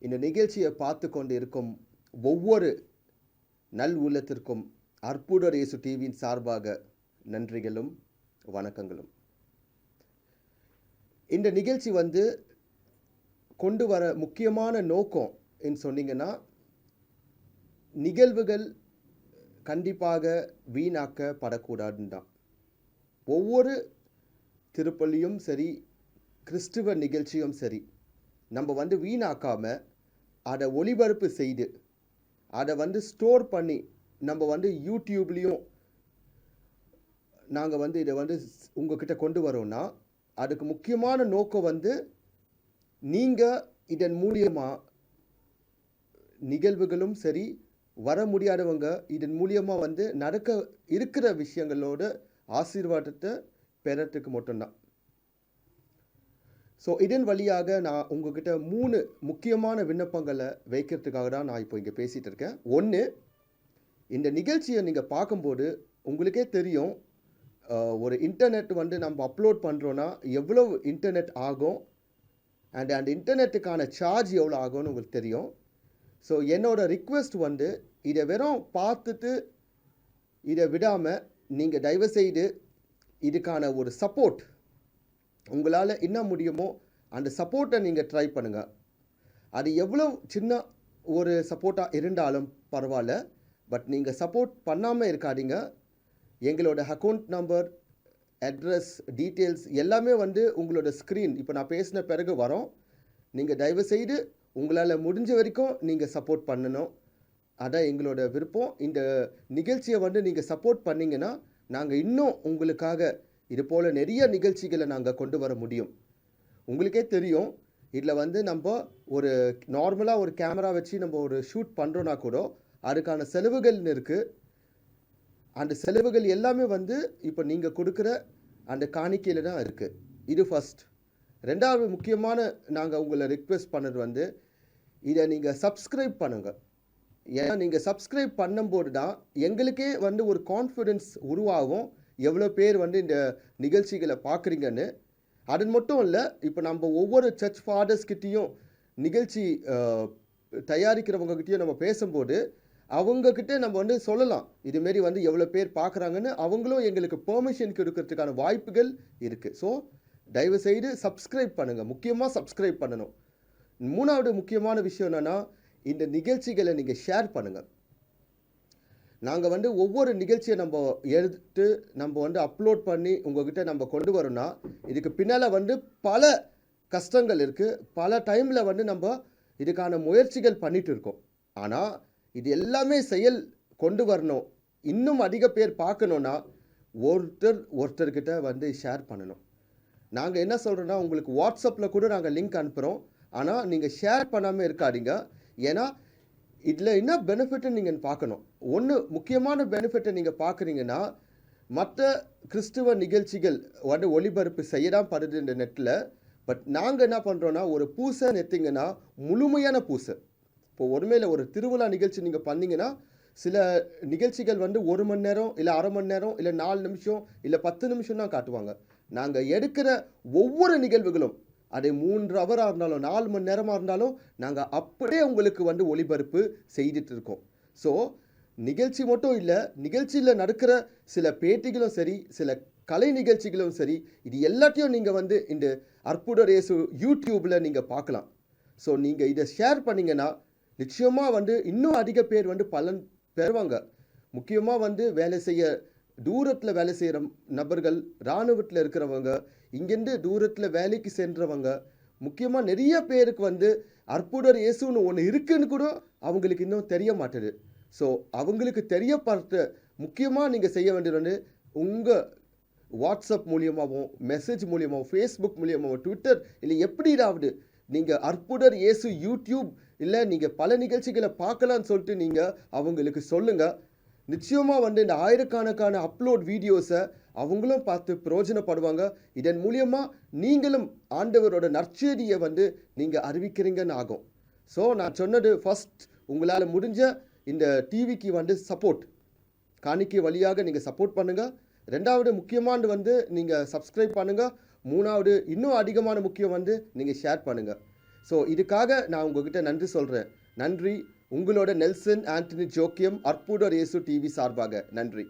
இந்த நிகழ்ச்சியை பார்த்து கொண்டு இருக்கும் ஒவ்வொரு நல் உள்ளத்திற்கும் அற்புதர் இயேசு டிவியின் சார்பாக நன்றிகளும் வணக்கங்களும். இந்த நிகழ்ச்சி கொண்டு வர முக்கியமான நோக்கம் என்று சொன்னீங்கன்னா, நிகழ்வுகள் கண்டிப்பாக வீணாக்கப்படக்கூடாதுன்னு தான். ஒவ்வொரு திருப்பலியும் சரி, கிறிஸ்துவ நிகழ்ச்சியும் சரி, நம்ம வீணாக்காமல் அதை ஒளிபரப்பு செய்து அதை ஸ்டோர் பண்ணி நம்ம யூடியூப்லேயும் நாங்கள் இதை உங்ககிட்ட கொண்டு வரோன்னா, அதுக்கு முக்கியமான நோக்கம் நீங்கள் இதன் மூலியமாக நிகழ்வுகளும் சரி, வர முடியாதவங்க இதன் மூலியமாக நடக்க இருக்கிற விஷயங்களோட ஆசீர்வாதத்தை பெறத்துக்கு மட்டும்தான். ஸோ இதன் வழியாக நான் உங்ககிட்ட 3 முக்கியமான விண்ணப்பங்களை வைக்கிறதுக்காக தான் நான் இப்போ இங்கே பேசிகிட்டு இருக்கேன். ஒன்று, இந்த நிகழ்ச்சியை நீங்கள் பார்க்கும்போது உங்களுக்கே தெரியும், ஒரு இன்டர்நெட் நம்ம அப்லோட் பண்ணுறோன்னா எவ்வளோ இன்டர்நெட் ஆகும், அந்த இன்டர்நெட்டுக்கான சார்ஜ் எவ்வளோ ஆகும்னு உங்களுக்கு தெரியும். ஸோ என்னோடய ரிக்வெஸ்ட் இதை வெறும் பார்த்துட்டு இதை விடாமல் நீங்கள் தயவுசெய்து இதுக்கான ஒரு சப்போர்ட் உங்களால் என்ன முடியுமோ அந்த சப்போர்ட்டை நீங்கள் ட்ரை பண்ணுங்கள். அது எவ்வளோ சின்ன ஒரு சப்போர்ட்டாக இருந்தாலும் பரவாயில்ல, பட் நீங்கள் சப்போர்ட் பண்ணாமல் இருக்காதீங்க. எங்களோட அக்கௌண்ட் நம்பர், அட்ரஸ், டீட்டெயில்ஸ் எல்லாமே உங்களோட ஸ்க்ரீன் இப்போ நான் பேசின பிறகு வரோம். நீங்கள் தயவுசெய்து உங்களால் முடிஞ்ச வரைக்கும் நீங்கள் சப்போர்ட் பண்ணணும். அதான் எங்களோட விருப்பம். இந்த நிகழ்ச்சியை நீங்கள் சப்போர்ட் பண்ணிங்கன்னா நாங்கள் இன்னும் உங்களுக்காக இது போல் நிறைய நிகழ்ச்சிகளை நாங்கள் கொண்டு வர முடியும். உங்களுக்கே தெரியும், இதில் நம்ம ஒரு நார்மலாக ஒரு கேமரா வச்சு நம்ம ஒரு ஷூட் பண்ணுறோன்னா கூட அதுக்கான செலவுகள்னு இருக்குது. அந்த செலவுகள் எல்லாமே இப்போ நீங்கள் கொடுக்குற அந்த காணிக்கையில் தான் இருக்குது. இது ஃபஸ்ட். ரெண்டாவது முக்கியமான நாங்கள் உங்களை ரிக்வெஸ்ட் பண்ணது இதை நீங்கள் சப்ஸ்கிரைப் பண்ணுங்கள். ஏன்னா நீங்கள் சப்ஸ்கிரைப் பண்ணும்போது தான் எங்களுக்கே ஒரு கான்ஃபிடென்ஸ் உருவாகும், எவ்வளோ பேர் இந்த நிகழ்ச்சிகளை பார்க்குறீங்கன்னு. அது மட்டும் இல்லை, இப்போ நம்ம ஒவ்வொரு சர்ச் ஃபாதர்ஸ்கிட்டையும் நிகழ்ச்சி தயாரிக்கிறவங்ககிட்டையும் நம்ம பேசும்போது அவங்கக்கிட்ட நம்ம சொல்லலாம், இதுமாரி எவ்வளோ பேர் பார்க்குறாங்கன்னு. அவங்களும் எங்களுக்கு பெர்மிஷன் கொடுக்கறதுக்கான வாய்ப்புகள் இருக்குது. ஸோ தயவுசெய்து சப்ஸ்கிரைப் பண்ணுங்கள். முக்கியமாக சப்ஸ்கிரைப் பண்ணணும். மூணாவது முக்கியமான விஷயம் என்னென்னா, இந்த நிகழ்ச்சிகளை நீங்கள் ஷேர் பண்ணுங்கள். நாங்கள் ஒவ்வொரு நிகழ்ச்சியை நம்ம எடுத்து நம்ம அப்லோட் பண்ணி உங்கள்கிட்ட நம்ம கொண்டு வரோன்னா, இதுக்கு பின்னால் பல கஷ்டங்கள் இருக்குது. பல டைமில் நம்ம இதுக்கான முயற்சிகள் பண்ணிகிட்டு இருக்கோம். ஆனால் இது எல்லாமே கொண்டு வரணும், இன்னும் அதிக பேர் பார்க்கணுன்னா ஒருத்தர்கிட்ட ஷேர் பண்ணணும். நாங்கள் என்ன சொல்கிறோன்னா, உங்களுக்கு வாட்ஸ்அப்பில் கூட நாங்கள் லிங்க் அனுப்புகிறோம். ஆனால் நீங்கள் ஷேர் பண்ணாமல் இருக்காதீங்க. ஏன்னா இதில் என்ன பெனிஃபிட்னு நீங்கள் பார்க்கணும். ஒன்று முக்கியமான பெனிஃபிட்டை நீங்கள் பார்க்குறீங்கன்னா, மற்ற கிறிஸ்துவ நிகழ்ச்சிகள் ஒளிபரப்பு செய்யதான் படுது இந்த நெட்டில். பட் நாங்கள் என்ன பண்ணுறோன்னா, ஒரு பூசை எடுத்தீங்கன்னா முழுமையான பூசை. இப்போ ஒருமையில் ஒரு திருவிழா நிகழ்ச்சி நீங்கள் பண்ணிங்கன்னா, சில நிகழ்ச்சிகள் 1 மணி நேரம் இல்லை அரை மணி நேரம் இல்லை 4 நிமிஷம் இல்லை 10 நிமிஷம் தான் காட்டுவாங்க. நாங்கள் எடுக்கிற ஒவ்வொரு நிகழ்வுகளும், அது 3 ஹவராக இருந்தாலும் 4 மணி நேரமாக இருந்தாலும் நாங்கள் அப்படியே உங்களுக்கு ஒளிபரப்பு செய்துட்டு இருக்கோம். ஸோ நிகழ்ச்சி மட்டும் இல்லை, நிகழ்ச்சியில் நடக்கிற சில பேட்டிகளும் சரி, சில கலை நிகழ்ச்சிகளும் சரி, இது எல்லாத்தையும் நீங்கள் இந்த அற்புதர் இயேசு யூடியூப்பில் நீங்கள் பார்க்கலாம். ஸோ நீங்கள் இதை ஷேர் பண்ணிங்கன்னா நிச்சயமாக இன்னும் அதிக பேர் பலன் பெறுவாங்க. முக்கியமாக வேலை செய்ய தூரத்தில் வேலை செய்கிற நபர்கள், இராணுவத்தில் இருக்கிறவங்க, இங்கேருந்து தூரத்தில் வேலைக்கு சென்றவங்க, முக்கியமாக நிறைய பேருக்கு அற்புதர் இயேசுன்னு ஒன்று இருக்குன்னு கூட அவங்களுக்கு இன்னும் தெரிய மாட்டுது. ஸோ அவங்களுக்கு தெரியப்படுத்த முக்கியமாக நீங்கள் செய்ய வேண்டியது உங்கள் வாட்ஸ்அப் மூலியமாகவும், மெசேஜ் மூலியமாகவும், ஃபேஸ்புக் மூலியமாகவும், ட்விட்டர் இல்லை எப்படியாவது நீங்கள் அற்புதர் இயேசு யூடியூப் இல்லை நீங்கள் பல நிகழ்ச்சிகளை பார்க்கலான்னு சொல்லிட்டு நீங்கள் அவங்களுக்கு சொல்லுங்கள். நிச்சயமாக இந்த ஆயிரக்கணக்கான அப்லோட் வீடியோஸை அவங்களும் பார்த்து பிரயோஜனப்படுவாங்க. இதன் மூலியமாக நீங்களும் ஆண்டவரோட நற்செய்தியை நீங்கள் அறிவிக்கிறீங்கன்னு ஆகும். ஸோ நான் சொன்னது ஃபஸ்ட், உங்களால் முடிஞ்ச இந்த டிவிக்கு சப்போர்ட் காணிக்கை வழியாக நீங்கள் சப்போர்ட் பண்ணுங்கள். ரெண்டாவது முக்கியமான நீங்கள் சப்ஸ்கிரைப் பண்ணுங்கள். மூணாவது இன்னும் அதிகமான முக்கியம் நீங்கள் ஷேர் பண்ணுங்கள். ஸோ இதுக்காக நான் உங்ககிட்ட நன்றி சொல்கிறேன். நன்றி. உங்களோட நெல்சன் ஆண்டனி ஜோக்கியம், அற்புதர் இயேசு டிவி சார்பாக நன்றி.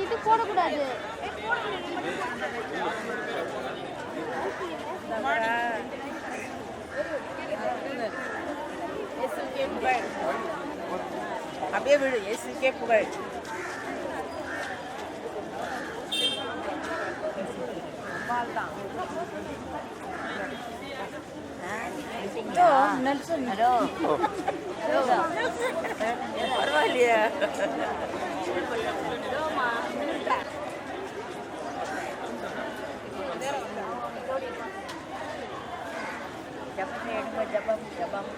இது போடக்கூடாது. அப்படியே விடு. இயேசுக்கே புகழ். பரவாயில்லையா? ஜபம் ஜபம்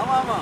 ஆமா ஆமா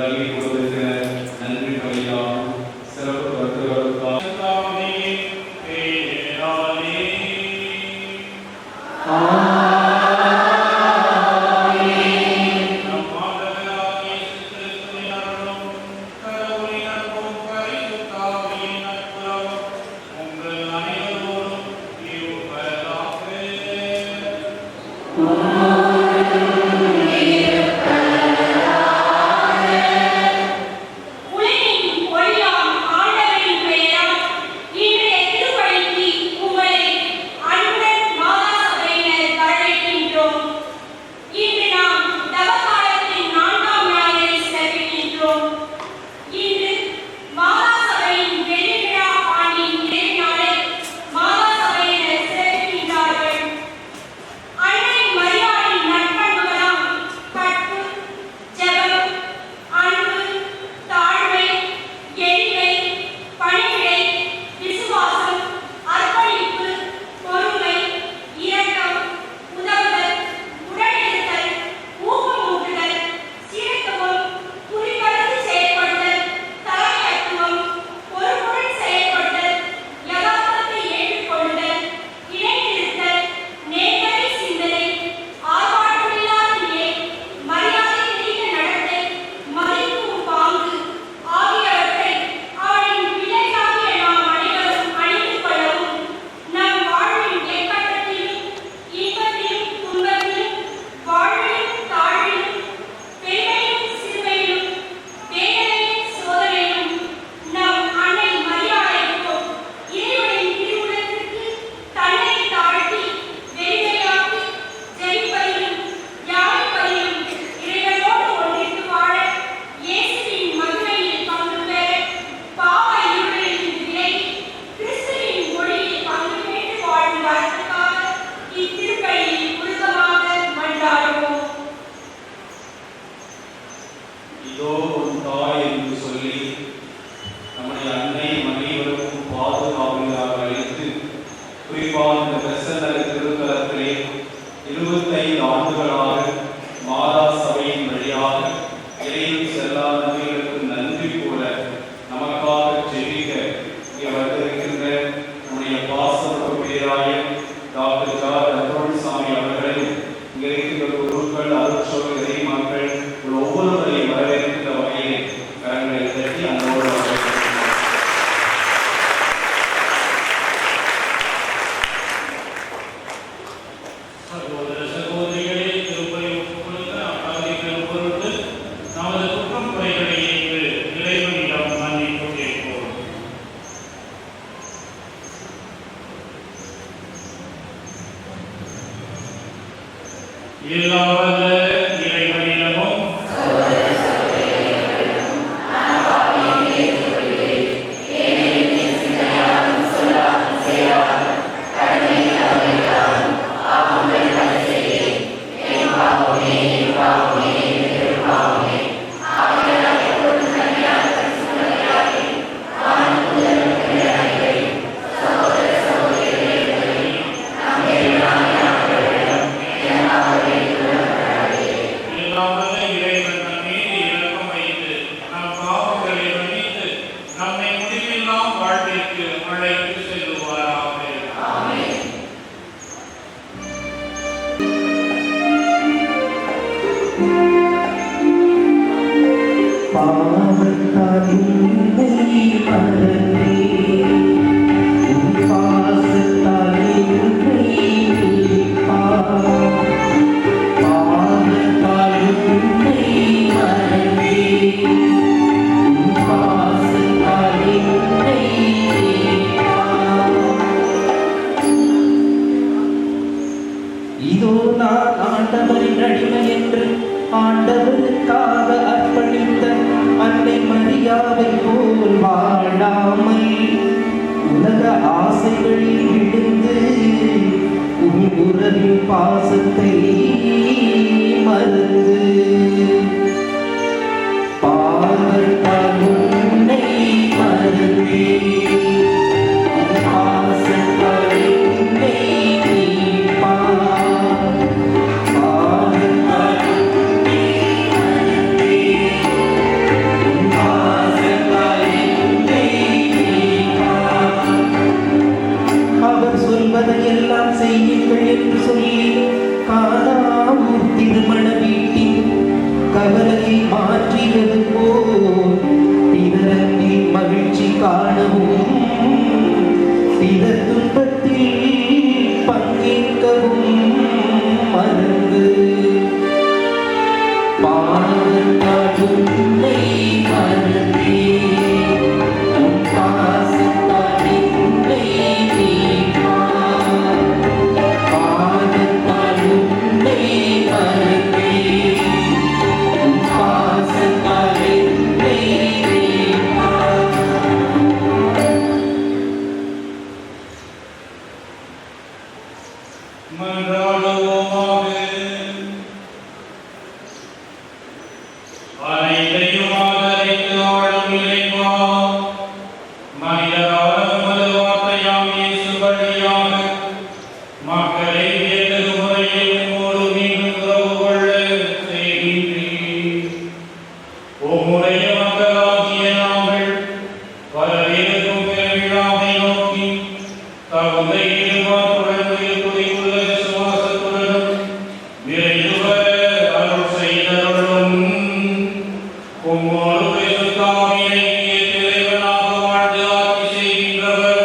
உதவி கொடுத்திருக்கிற நன்றி பலியாகும் சிறப்பு கருத்துகளுக்காக உம்முடைய மக்களாகிய நாங்கள் வரவேற்கும் பெருவிழாவை நோக்கி தகுந்த ஈடுபாட்டுடன் உயிர்த்துள்ள விசுவாசத்துடனும் விரைந்து வர அருள் செய்தருளும். உம்மோடு பரிசுத்தாவியை இறைவனாக வாழ்ந்து ஆட்சி செய்கின்றவர்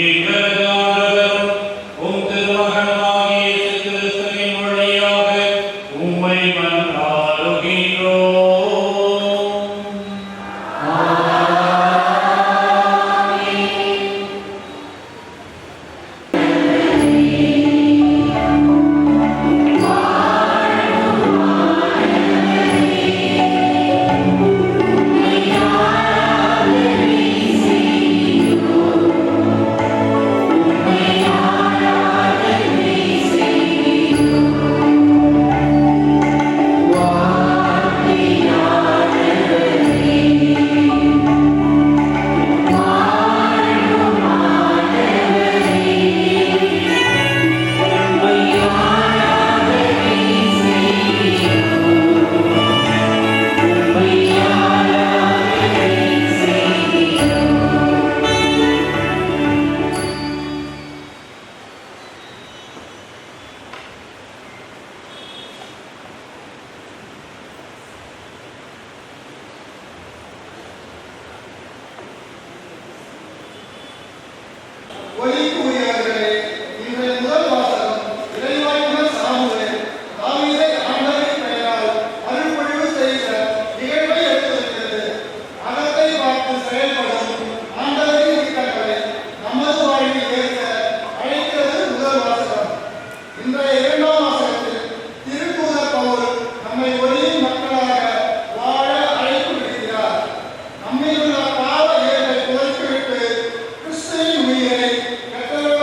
எங்களது ஆண்டவரும் உம் திருமகனுமாகிய இயேசு கிறிஸ்துவின் வழியாக உம்மை மன்றாடுகின்றோம். ஒளிக்குரியவர்களே, இன்றைய முதல் வாசகம் இறைவாக்கினர் சாமுவேல் தாவீதை ஆண்டவரின் பெயரால் அருள்பொழிவு செய்த நிகழ்வை எடுத்துரைக்கிறது. அகத்தை பார்த்து செயல்படும் ஆண்டவரின் திட்டங்களை நமது வாழ்வில் ஏற்க அழைக்கிறது முதல் வாசகம். இன்றைய இரண்டாம் வாசகத்தில் திருத்தூதர் பவுல் நம்மை ஒளியின் மக்களாக வாழ அழைப்பு விடுக்கிறார். நம்மில் உள்ள பாவ இயல்பை புதைத்துவிட்டு கிறிஸ்துவின் உயிரை பெற்றவர்களாக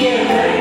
Yeah.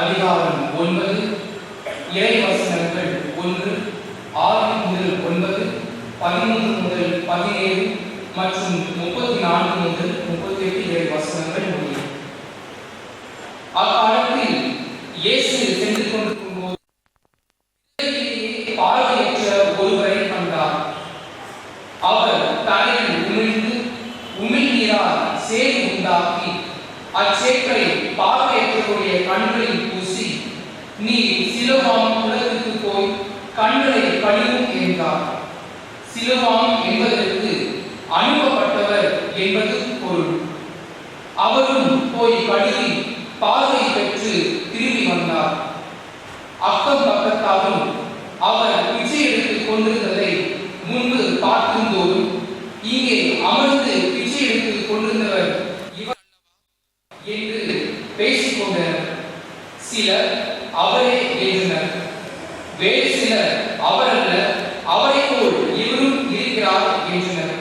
அதிகாரம் 9 இறைவசனங்கள் 1 6 முதல் 9, 13 முதல் 17 மற்றும் 34 முதல் 38 இறைவசனங்கள் முடியும். அக்காலத்தில் இயேசு சென்று கொண்டிருக்கும் போது பார்வையற்ற ஒருவரை கண்டார். அவர் தலையில் உமிழ்ந்து உமிழ்நீரால் சேறு உண்டாக்கி அச்சேற்றை பார்வையற்றவருடைய கண்களில் பூசி, நீ சிலோவாம் குளத்துக்கு போய் கண்களை கழுவும் என்றார். சிலோவாம் என்பதற்கு அனுப்பப்பட்டவர் என்பது பொருள். அவரும் போய் கழுவி பார்வை பெற்று திரும்பி வந்தார். அக்கம் பக்கத்தாலும் அவர் பிச்சை எடுத்துக் கொண்டிருந்ததை முன்பு பார்க்கும்போது, இங்கே அமர்ந்து பிச்சை எடுத்துக் கொண்டிருந்தவர் இவர் என்று பேசிக் கொண்டனர். சிலர் அவரே என்றனர். வேறு சிலர் அவரல்ல, அவரை போல் இவரும் இருக்கிறார் என்றனர்.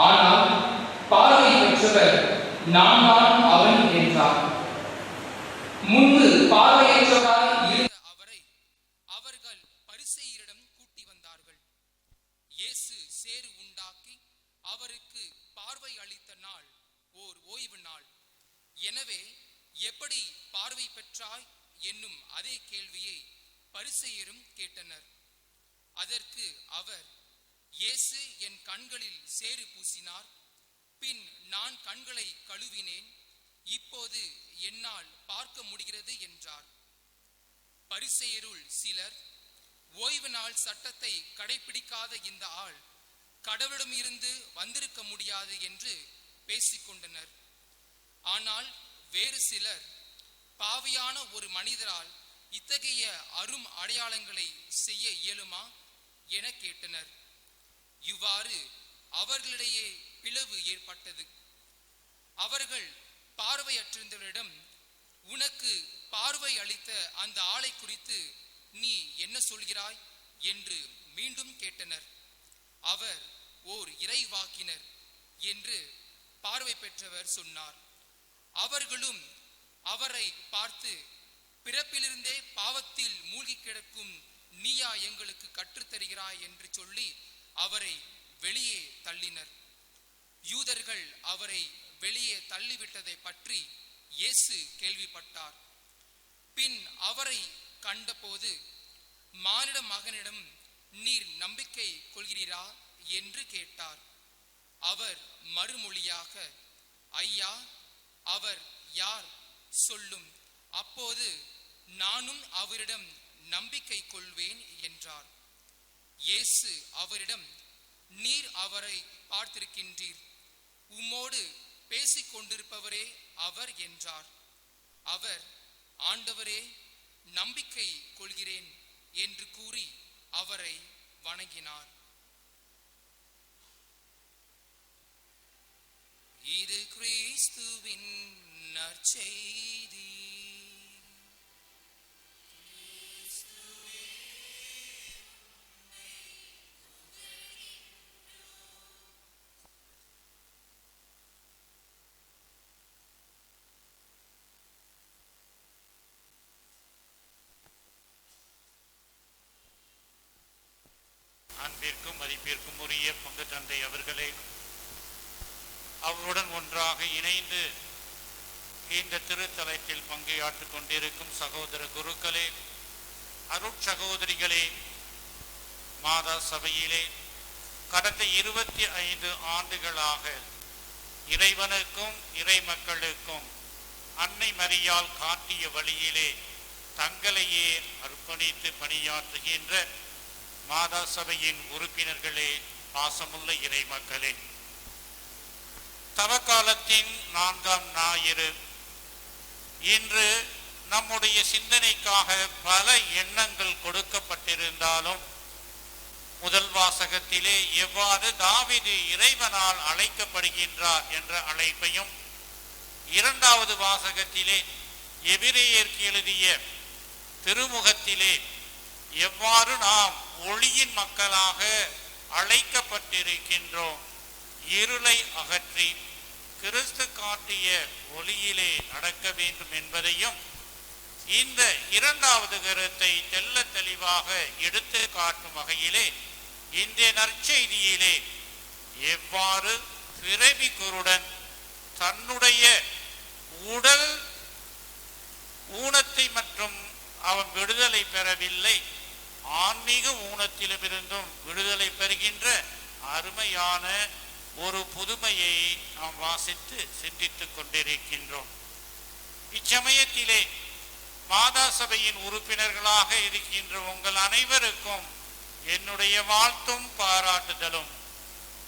ஆனால் பார்வை பெற்றவர் நான் தான் அவன் என்றார். முன்பு பார்வையற்றவராய் இருந்த அவரை அவர்கள் பரிசேயரிடம் கூட்டி வந்தார்கள். இயேசு சேறு உண்டாக்கி அவருக்கு பார்வை அளித்த நாள் ஓர் ஓய்வு நாள். எனவே எப்படி பார்வை பெற்றாய் என்னும் அதே கேள்வியை பரிசேயரும் கேட்டனர். அதற்கு அவர், இயேசு என் கண்களில் சேறு பூசினார், பின் நான் கண்களை கழுவினேன், இப்போது என்னால் பார்க்க முடிகிறது என்றார். பரிசேயருள் சிலர், ஓய்வு நாள் சட்டத்தை கடைபிடிக்காத இந்த ஆள் கடவுளிடம் இருந்து வந்திருக்க முடியாது என்று பேசிக்கொண்டனர். ஆனால் வேறு சிலர், பாவியான ஒரு மனிதரால் இத்தகைய அரும் அடையாளங்களை செய்ய இயலுமா என கேட்டனர். இவ்வாறு அவர்களிடையே பிளவு ஏற்பட்டது. அவர்கள் பார்வையற்றிருந்தவரிடம், உனக்கு பார்வை அளித்த அந்த ஆளை குறித்து நீ என்ன சொல்கிறாய் என்று மீண்டும் கேட்டனர். அவர் ஓர் இறைவாக்கினர் என்று பார்வை பெற்றவர் சொன்னார். அவர்களும் அவரை பார்த்து, பிறப்பிலிருந்தே பாவத்தில் மூழ்கி கிடக்கும் நீயா எங்களுக்கு கற்றுத்தருகிறாய் என்று சொல்லி அவரை வெளியே தள்ளினர். யூதர்கள் அவரை வெளியே தள்ளிவிட்டதை பற்றி இயேசு கேள்விப்பட்டார். பின் அவரை கண்டபோது, மானிட மகனிடம் நீர் நம்பிக்கை கொள்கிறீரா என்று கேட்டார். அவர் மறுமொழியாக, ஐயா, அவர் யார் சொல்லும், அப்போது நானும் அவரிடம் நம்பிக்கை கொள்வேன் என்றார். இயேசு அவரிடம், நீர் அவரை பார்த்திருக்கின்றீர், உம்மோடு பேசிக் கொண்டிருப்பவரே அவர் என்றார். அவர், ஆண்டவரே, நம்பிக்கை கொள்கிறேன் என்று கூறி அவரை வணங்கினார். இது கிறிஸ்துவின் நற்செய்தி. அன்பிற்கும் மதிப்பிற்கும் உரிய பங்கு தந்தை அவர்களே, அவருடன் ஒன்றாக இணைந்து இந்த திருத்தலத்தில் பங்கையாற்றிக் கொண்டிருக்கும் சகோதர குருக்களே, அருட்சகோதரிகளே, மாதா சபையிலே கடந்த 25 ஆண்டுகளாக இறைவனுக்கும் இறை மக்களுக்கும் அன்னை மரியாள் காட்டிய வழியிலே தங்களையே அர்ப்பணித்து பணியாற்றுகின்ற மாதா சபையின் உறுப்பினர்களே, பாசமுள்ள இறை மக்களே, தவக்காலத்தின் 4ஆம் ஞாயிறு இன்று நம்முடைய சிந்தனைக்காக பல எண்ணங்கள் கொடுக்கப்பட்டிருந்தாலும், முதல் வாசகத்திலே எவ்வாறு தாவீது இறைவனால் அழைக்கப்படுகின்றார் என்ற அழைப்பையும், இரண்டாவது வாசகத்திலே எபிரேயருக்கு எழுதிய திருமுகத்திலே எவ்வாறு நாம் ஒளியின் மக்களாக அழைக்கப்பட்டிருக்கின்றோம், இருளை அகற்றி கிறிஸ்து காட்டிய ஒளியிலே நடக்க வேண்டும் என்பதையும் இந்த இரண்டாவது கருத்தை தெள்ள தெளிவாக எடுத்து காட்டும் வகையிலே இந்த நற்செய்தியிலே எவ்வாறு பிறவி குருடன் தன்னுடைய உடல் ஊனத்தை மற்றும் அவன் விடுதலை பெறவில்லை, ஆன்மீக ஊனத்திலுமிருந்தும் விடுதலை பெறுகின்ற அருமையான ஒரு புதுமையை நாம் வாசித்து சிந்தித்துக் கொண்டிருக்கின்றோம். இச்சமயத்திலே மாதா சபையின் உறுப்பினர்களாக இருக்கின்ற உங்கள் அனைவருக்கும் என்னுடைய வாழ்த்தும் பாராட்டுதலும்.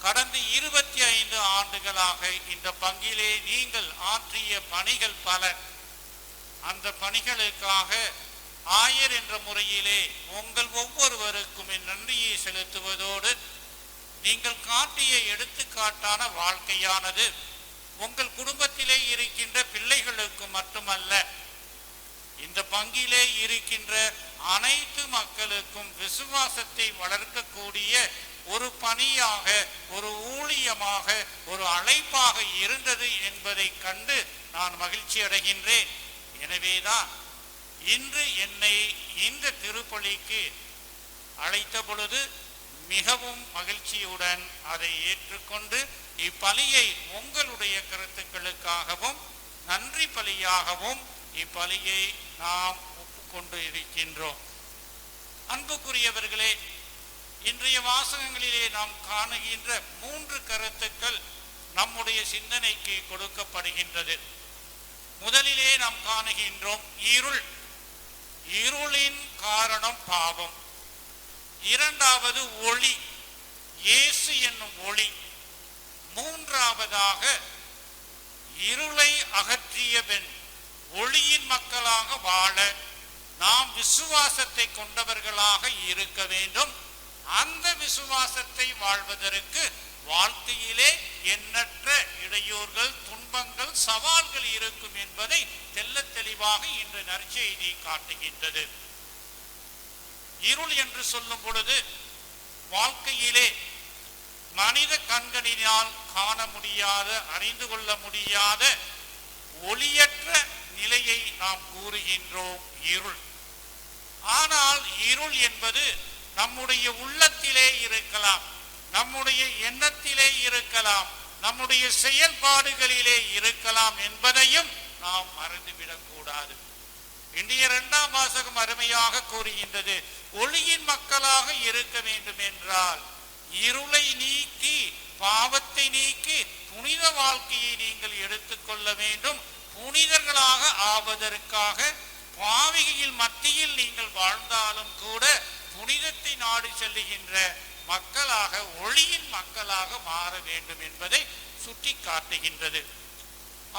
கடந்த 25 ஆண்டுகளாக இந்த பங்கிலே நீங்கள் ஆற்றிய பணிகள் பல. அந்த பணிகளுக்காக ஆயர் என்ற முறையிலே உங்கள் ஒவ்வொருவருக்கும் என் நன்றியை செலுத்துவதோடு, நீங்கள் காட்டிய எடுத்துக்காட்டான வாழ்க்கையானது உங்கள் குடும்பத்திலே இருக்கின்ற பிள்ளைகளுக்கு மட்டுமல்ல, இந்த பங்கிலே இருக்கின்ற அனைத்து மக்களுக்கும் விசுவாசத்தை வளர்க்கக்கூடிய ஒரு பணியாக, ஒரு ஊழியமாக, ஒரு அழைப்பாக இருந்தது என்பதை கண்டு நான் மகிழ்ச்சி அடைகின்றேன். எனவேதான் இன்று என்னை இந்த திருப்பலிக்கு அழைத்த பொழுது மிகவும் மகிழ்ச்சியுடன் அதை ஏற்றுக்கொண்டு இப்பலியை உங்களுடைய கருத்துக்களுக்காகவும் நன்றி பலியாகவும் இப்பலியை நாம் ஒப்புக்கொண்டு இருக்கின்றோம். அன்புக்குரியவர்களே, இன்றைய வாசகங்களிலே நாம் காணுகின்ற 3 கருத்துக்கள் நம்முடைய சிந்தனைக்கு கொடுக்கப்படுகின்றது. முதலிலே நாம் காணுகின்றோம் இருள். இருளின் காரணம் பாவம். இரண்டாவது ஒளி, இயேசு என்னும் ஒளி. மூன்றாவதாக இருளை அகற்றியவன் ஒளியின் மக்களாக வாழ நாம் விசுவாசத்தை கொண்டவர்களாக இருக்க வேண்டும். அந்த விசுவாசத்தை வாழ்வதற்கு வாழ்க்கையிலே எண்ணற்ற இடையூறுகள், துன்பங்கள், சவால்கள் இருக்கும் என்பதை தெள்ள தெளிவாக இன்று நற்செய்தி காட்டுகின்றது. இருள் என்று சொல்லும் பொழுது வாழ்க்கையிலே மனித கண்களினால் காண முடியாத, அறிந்து கொள்ள முடியாத ஒளியற்ற நிலையை நாம் கூறுகின்றோம் இருள். ஆனால் இருள் என்பது நம்முடைய உள்ளத்திலே இருக்கலாம், நம்முடைய எண்ணத்திலே இருக்கலாம், நம்முடைய செயல்பாடுகளிலே இருக்கலாம் என்பதையும் நாம் மறந்துவிடக் கூடாது. இன்றைய 2ஆம் வாசகம் அருமையாக கூறுகின்றது, ஒளியின் மக்களாக இருக்க வேண்டும் என்றால் இருளை நீக்கி, பாவத்தை நீக்கி புனித வாழ்க்கையை நீங்கள் எடுத்துக்கொள்ள வேண்டும். புனிதர்களாக ஆவதற்காக பாவிகையில் மத்தியில் நீங்கள் வாழ்ந்தாலும் கூட புனிதத்தை நாடி செல்லுகின்ற மக்களாக, ஒளியின் மக்களாக மாற வேண்டும் என்பதை சுட்டி காட்டுகின்றது.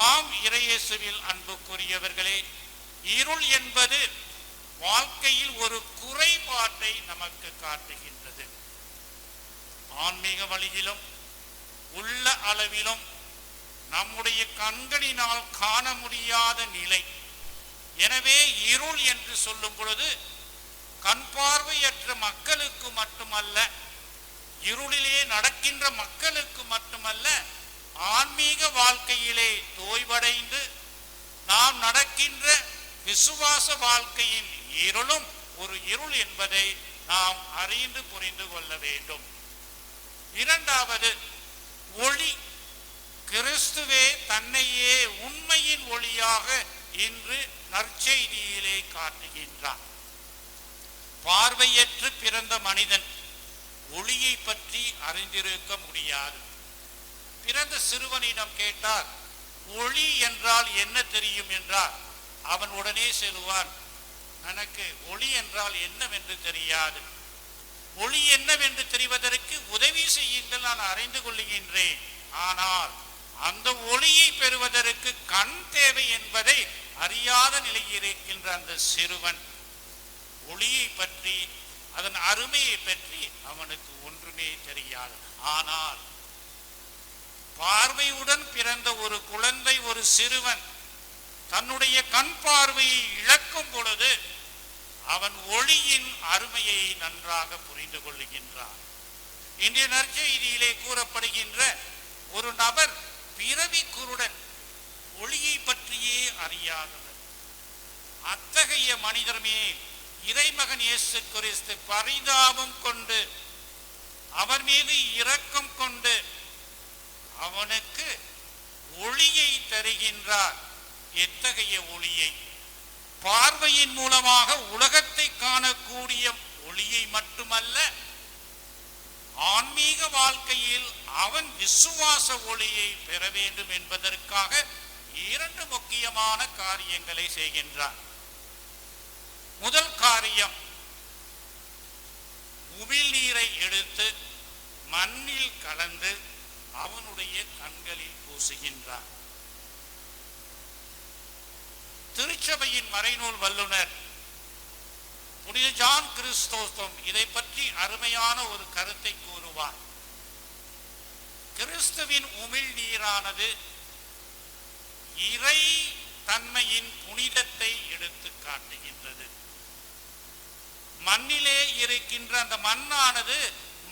ஆம் இறையேசுவில் அன்புக்குரியவர்களே, இருள் என்பது வாழ்க்கையில் ஒரு குறைபாட்டை நமக்கு காட்டுகின்றது. ஆன்மீக வழியிலும் உள்ள அளவிலும் நம்முடைய கண்களினால் காண முடியாத நிலை. எனவே இருள் என்று சொல்லும் பொழுது கண் பார்வையற்ற மக்களுக்கு மட்டுமல்ல, இருளிலே நடக்கின்ற மக்களுக்கு மட்டுமல்ல, ஆன்மீக வாழ்க்கையிலே தோய்வடைந்து நாம் நடக்கின்ற விசுவாச வாழ்க்கையின் இருளும் ஒரு இருள் என்பதை நாம் அறிந்து புரிந்து கொள்ள வேண்டும். இரண்டாவது ஒளி. கிறிஸ்துவே தன்னையே உண்மையின் ஒளியாக இன்று நற்செய்தியிலே காட்டுகின்றார். பார்வையற்று பிறந்த மனிதன் ஒளியை பற்றி அறிந்திருக்க முடியாது. பிறந்த சிறுவனிடம் கேட்டால் ஒளி என்றால் என்ன தெரியும் என்றால் அவன் உடனே சொல்லுவான், எனக்கு ஒளி என்றால் என்னவென்று தெரியாது. ஒளி என்னவென்று தெரிவதற்கு உதவி செய்யுங்கள், நான் அறிந்து கொள்ளுகின்றேன். ஆனால் அந்த ஒளியை பெறுவதற்கு கண் தேவை என்பதை அறியாத நிலையில் இருக்கின்ற அந்த சிறுவன் ஒளியை பற்றி, அதன் அருமையை பற்றி அவனுக்கு ஒன்றுமே தெரியாது. ஆனால் பார்வையுடன் பிறந்த ஒரு குழந்தை, ஒரு சிறுவன் தன்னுடைய கண் பார்வையை இழக்கும் பொழுது அவன் ஒளியின் அருமையை நன்றாக புரிந்து கொள்ளுகின்றான். இன்றைய நற்செய்தியிலே கூறப்படுகின்ற ஒரு நபர் பிறவி குருடன், ஒளியை பற்றியே அறியாதவர். அத்தகைய மனிதர் மேல் இறைமகன் இயேசு கிறிஸ்து பரிதாபம் கொண்டு அவர் மீது இரக்கம் கொண்டு அவனுக்கு ஒளியை தருகின்றார். எத்தகைய ஒளியை? பார்வையின் மூலமாக உலகத்தை காணக்கூடிய ஒளியை மட்டுமல்ல, ஆன்மீக வாழ்க்கையில் அவன் விசுவாச ஒளியை பெற வேண்டும் என்பதற்காக 2 முக்கியமான காரியங்களை செய்கின்றார். முதல் காரியம், உமிழ் நீரை எடுத்து மண்ணில் கலந்து அவனுடைய கண்களில் பூசுகின்றார். திருச்சபையின் மறைநூல் வல்லுனர் புனித ஜான் கிறிஸ்தோஸ்தம் இதை பற்றி அருமையான ஒரு கருத்தை கூறுவார். கிறிஸ்துவின் உமிழ் நீரானது இறை தன்மையின் புனிதத்தை எடுத்து காட்டுகின்றது. மண்ணிலே இருக்கின்ற அந்த மண்ணானது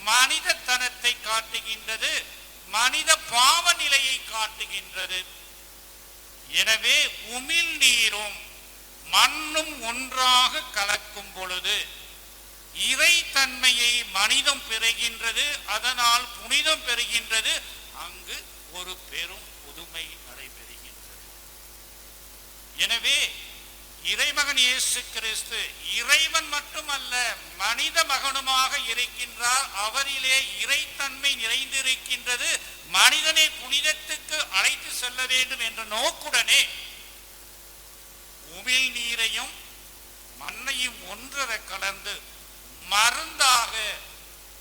மனிதத்தனத்தை காட்டுகின்றது, மனித பாவ நிலையை காட்டுகின்றது. எனவே உமிழ் நீரும் மண்ணும் ஒன்றாக கலக்கும் பொழுது இறை தன்மையை மனிதம் பெறுகின்றது, அதனால் புனிதம் பெறுகின்றது. அங்கு ஒரு பெரும் புதுமை நடைபெறுகின்றது. எனவே இறைமகன் இயேசு கிறிஸ்து இறைவன் மட்டுமல்ல, மனித மகனுமாக இருக்கின்றார். அவரிலே இறைத்தன்மை நிறைந்திருக்கின்றது. மனிதனை புனிதத்துக்கு அழைத்து செல்ல வேண்டும் என்ற நோக்குடனே உமிழ் நீரையும் மண்ணையும் ஒன்றர கலந்து மருந்தாக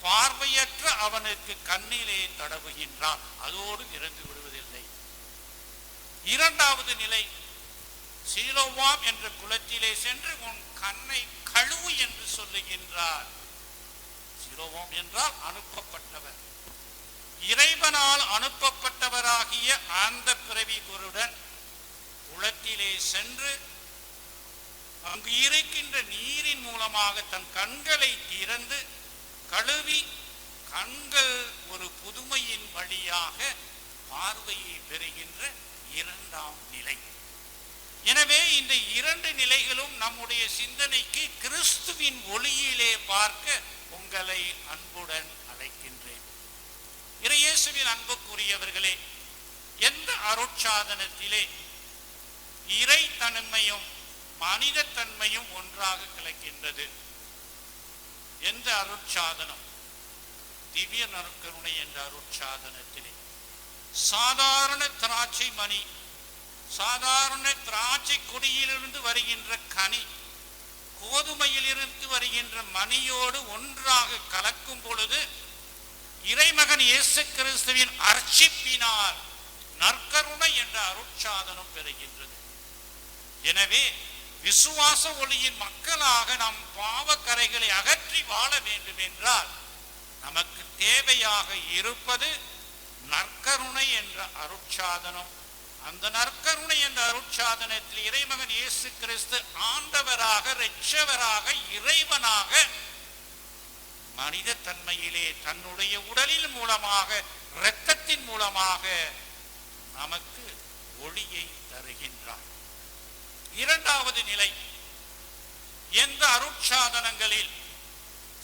பார்வையற்ற அவனுக்கு கண்ணிலே தடவுகின்றார். அதோடு இறந்து விடுவதில்லை. இரண்டாவது நிலை, சீலோவாம் என்ற குளத்திலே சென்று உன் கண்ணை கழுவு என்று சொல்லுகின்றார். சீலோவாம் என்றால் அனுப்பப்பட்டவர். இறைவனால் அனுப்பப்பட்டவராகிய அந்த பிறவி குருடன் குளத்திலே சென்று அங்கு இருக்கின்ற நீரின் மூலமாக தன் கண்களை திறந்து கழுவி கண்கள் ஒரு புதுமையின் வழியாக பார்வையை பெறுகின்ற 2ஆம் நிலை. எனவே இந்த 2 நிலைகளும் நம்முடைய சிந்தனைக்கு கிறிஸ்துவின் ஒளியிலே பார்க்க உங்களை அன்புடன் அழைக்கின்றேன். இறையேசுவின் அன்புக்குரியவர்களே, எந்த அருட்சாதனத்திலே இறை தன்மையும் மனித தன்மையும் ஒன்றாக கலக்கின்றது? எந்த அருட்சாதனம்? திவ்ய நற்கருணை என்ற அருட்சாதனத்திலே சாதாரண திராட்சை மணி, சாதாரண திராட்சை கொடியிலிருந்து வருகின்ற கனி, கோதுமையிலிருந்து வருகின்ற மணியோடு ஒன்றாக கலக்கும் பொழுது இறைமகன் இயேசு கிறிஸ்துவின் அர்ச்சிப்பினால் நற்கருணை என்ற அருட்சாதனம் பெறுகின்றது. எனவே விசுவாச ஒளியின் மக்களாக நாம் பாவக்கரைகளை அகற்றி வாழ வேண்டும் என்றால் நமக்கு தேவையாக இருப்பது நற்கருணை என்ற அருட்சாதனம். அந்த நற்கருணை என்ற அருட்சாதனத்தில் இறைமகன் இயேசு கிறிஸ்து ஆண்டவராக, இரட்சகராக, இறைவனாக மனித தன்மையிலே தன்னுடைய உடலின் மூலமாக, இரத்தத்தின் மூலமாக நமக்கு ஒளியை தருகின்றார். இரண்டாவது நிலை, எந்த அருட்சாதனங்களில்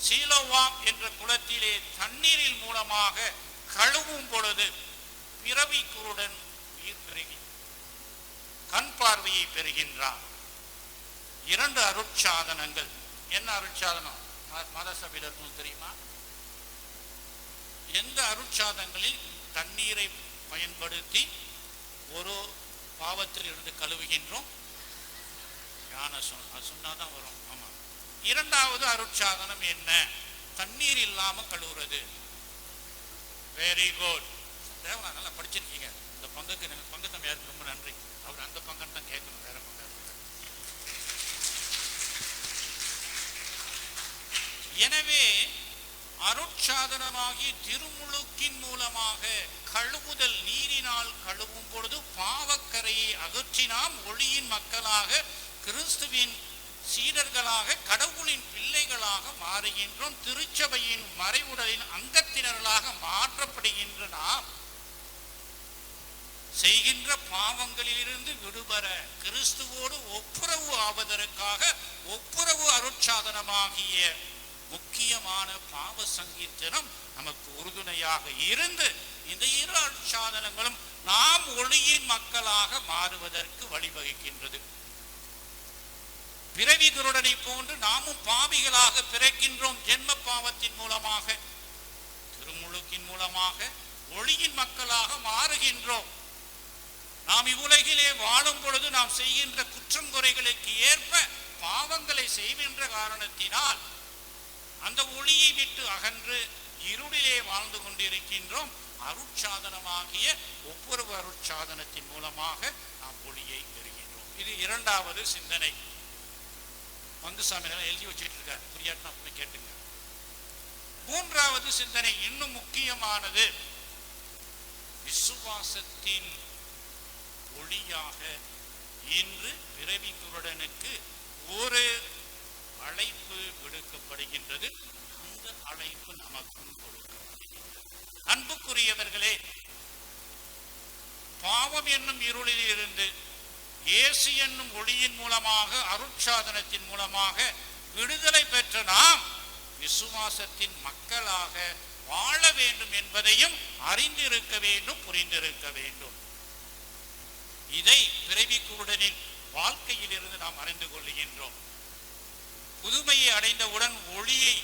சீலோவாம் என்ற குளத்திலே தண்ணீரின் மூலமாக கழுவும் பொழுது பிறவி குருடன் உயிர் பெறுகி கண் பார்வையை பெறுகின்றார். 2 அருட்சாதனங்கள். என்ன அருட்சாதனம்? மத சபையினருக்கு தெரியுமா? எந்த அருட்சாதனங்களில் தண்ணீரை பயன்படுத்தி ஒரு பாவத்தில் இருந்து கழுவுகின்றோம்? சொன்னாதான் வரும். ஆமா. 2வது அருட்சாதனம் என்ன? தண்ணீர் இல்லாம கழுவுறது. Very good. நல்லா படிச்சிருக்கீங்க. இந்த பங்குக்கு பங்கு தம்பியாருக்கு ரொம்ப நன்றி. அவர் அந்த பங்குன்னு தான் கேட்கணும், வேற பங்கு. எனவே அருட்சாதனமாகி திருமுழுக்கின் மூலமாக கழுவுதல், நீரினால் கழுவும் பொழுது பாவக்கரையை அகற்றி நாம் ஒளியின் மக்களாக, கிறிஸ்துவின் சீடர்களாக, கடவுளின் பிள்ளைகளாக மாறுகின்றோம். திருச்சபையின் மறைவுடலின் அங்கத்தினர்களாக மாற்றப்படுகின்ற நாம் செய்கின்ற பாவங்களிலிருந்து விடுபட கிறிஸ்துவோடு ஒப்புரவு ஆவதற்காக ஒப்புரவு அருட்சாதனமாகிய முக்கியமான பாவ சங்கீர்த்தனம் நமக்கு உறுதுணையாக இருந்து இந்த இரு அருட்சாதனங்களும் நாம் ஒளியின் மக்களாக மாறுவதற்கு வழிவகுக்கின்றது. பிறவி குருடனை போன்று நாமும் பாவிகளாக பிறக்கின்றோம். ஜென்ம பாவத்தின் மூலமாக, திருமுழுக்கின் மூலமாக ஒளியின் மக்களாக மாறுகின்றோம். நாம் இவ்வுலகிலே வாழும் பொழுது நாம் செய்கின்ற குற்றம் குறைகளுக்கு ஏற்ப பாவங்களை செய்கின்ற காரணத்தினால் அந்த ஒளியை விட்டு அகன்று இருளிலே வாழ்ந்து கொண்டிருக்கின்றோம். அருட்சாதனமாகிய ஒவ்வொரு அருட்சாதனத்தின் மூலமாக நாம் ஒளியை பெறுகின்றோம். இது இரண்டாவது சிந்தனை. மங்குசாமி எழுதி வச்சுட்டு இருக்கார், புரியாட்டுனா போய் கேட்டுங்க. மூன்றாவது சிந்தனை இன்னும் முக்கியமானது. விசுவாசத்தின் ஒளியாக இன்று பிறவி குருடனுக்கு ஒரு அழைப்பு விடுக்கப்படுகின்றது. அந்த அழைப்பு நமக்கும் கொடுக்கப்படுகின்றது. அன்புக்குரியவர்களே, பாவம் என்னும் இருளில் இருந்து இயேசு என்னும் ஒளியின் மூலமாக அருட்சாதனத்தின் மூலமாக விடுதலை பெற்ற நாம் விசுவாசத்தின் மக்களாக வாழ வேண்டும் என்பதையும் அறிந்திருக்க வேண்டும், புரிந்திருக்க வேண்டும். இதை பிறவி குருடனின் வாழ்க்கையில் இருந்து நாம் அறிந்து கொள்கின்றோம். புதுமையை அடைந்தவுடன் ஒளியை,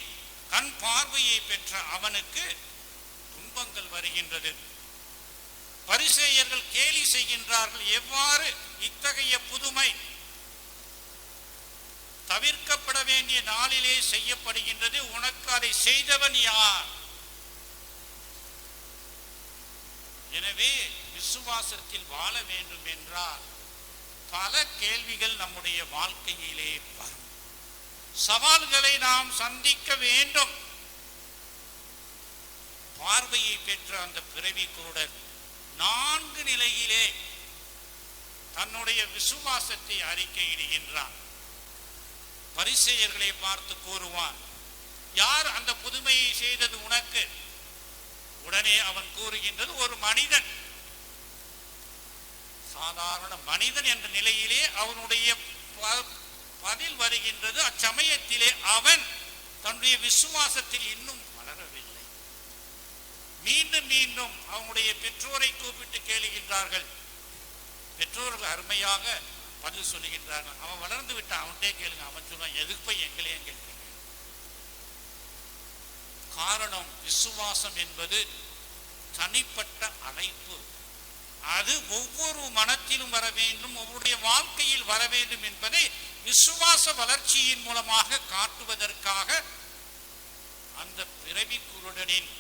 கண் பார்வையை பெற்ற அவனுக்கு துன்பங்கள் வருகின்றது. பரிசேயர்கள் கேலி செய்கின்றார்கள். எவ்வாறு இத்தகைய புதுமை தவிர்க்கப்பட வேண்டிய நாளிலே செய்யப்படுகின்றது? உனக்கு அதை செய்தவன் யார்? எனவே விசுவாசத்தில் வாழ வேண்டும் என்றால் பல கேள்விகள் நம்முடைய வாழ்க்கையிலே வரும். சவால்களை நாம் சந்திக்க வேண்டும். பார்வையை பெற்ற அந்த பிறவி குருடன் 4 நிலையிலே தன்னுடைய விசுவாசத்தை அறிக்கையிடுகின்றான். பரிசேயர்களை பார்த்து கூறுவான், யார் அந்த புதுமையை செய்தது உனக்கு? உடனே அவன் கூறுகின்றது, ஒரு மனிதன், சாதாரண மனிதன் என்ற நிலையிலே அவனுடைய பதில் வருகின்றது. அச்சமயத்திலே அவன் தன்னுடைய விசுவாசத்தில் இன்னும் வளரவில்லை. மீண்டும் மீண்டும் அவனுடைய பெற்றோரை கூப்பிட்டு கேளுகின்றார்கள். பெற்றோர்கள் அருமையாக பதில் சொல்லுகின்றார்கள். அவன் வளர்ந்து விட்டான், அவன்கிட்டே கேளுங்க. அவன் சொல்லுவான், எதுக்கு போய் எங்களையும் கேட்கிறீங்க? காரணம், விசுவாசம் என்பது தனிப்பட்ட அழைப்பு. அது ஒவ்வொரு மனத்திலும் வர வேண்டும், ஒவ்வொருடைய வாழ்க்கையில் வர வேண்டும் என்பதை விசுவாச வளர்ச்சியின் மூலமாக காட்டுவதற்காக அந்த பிறவி குருடனின்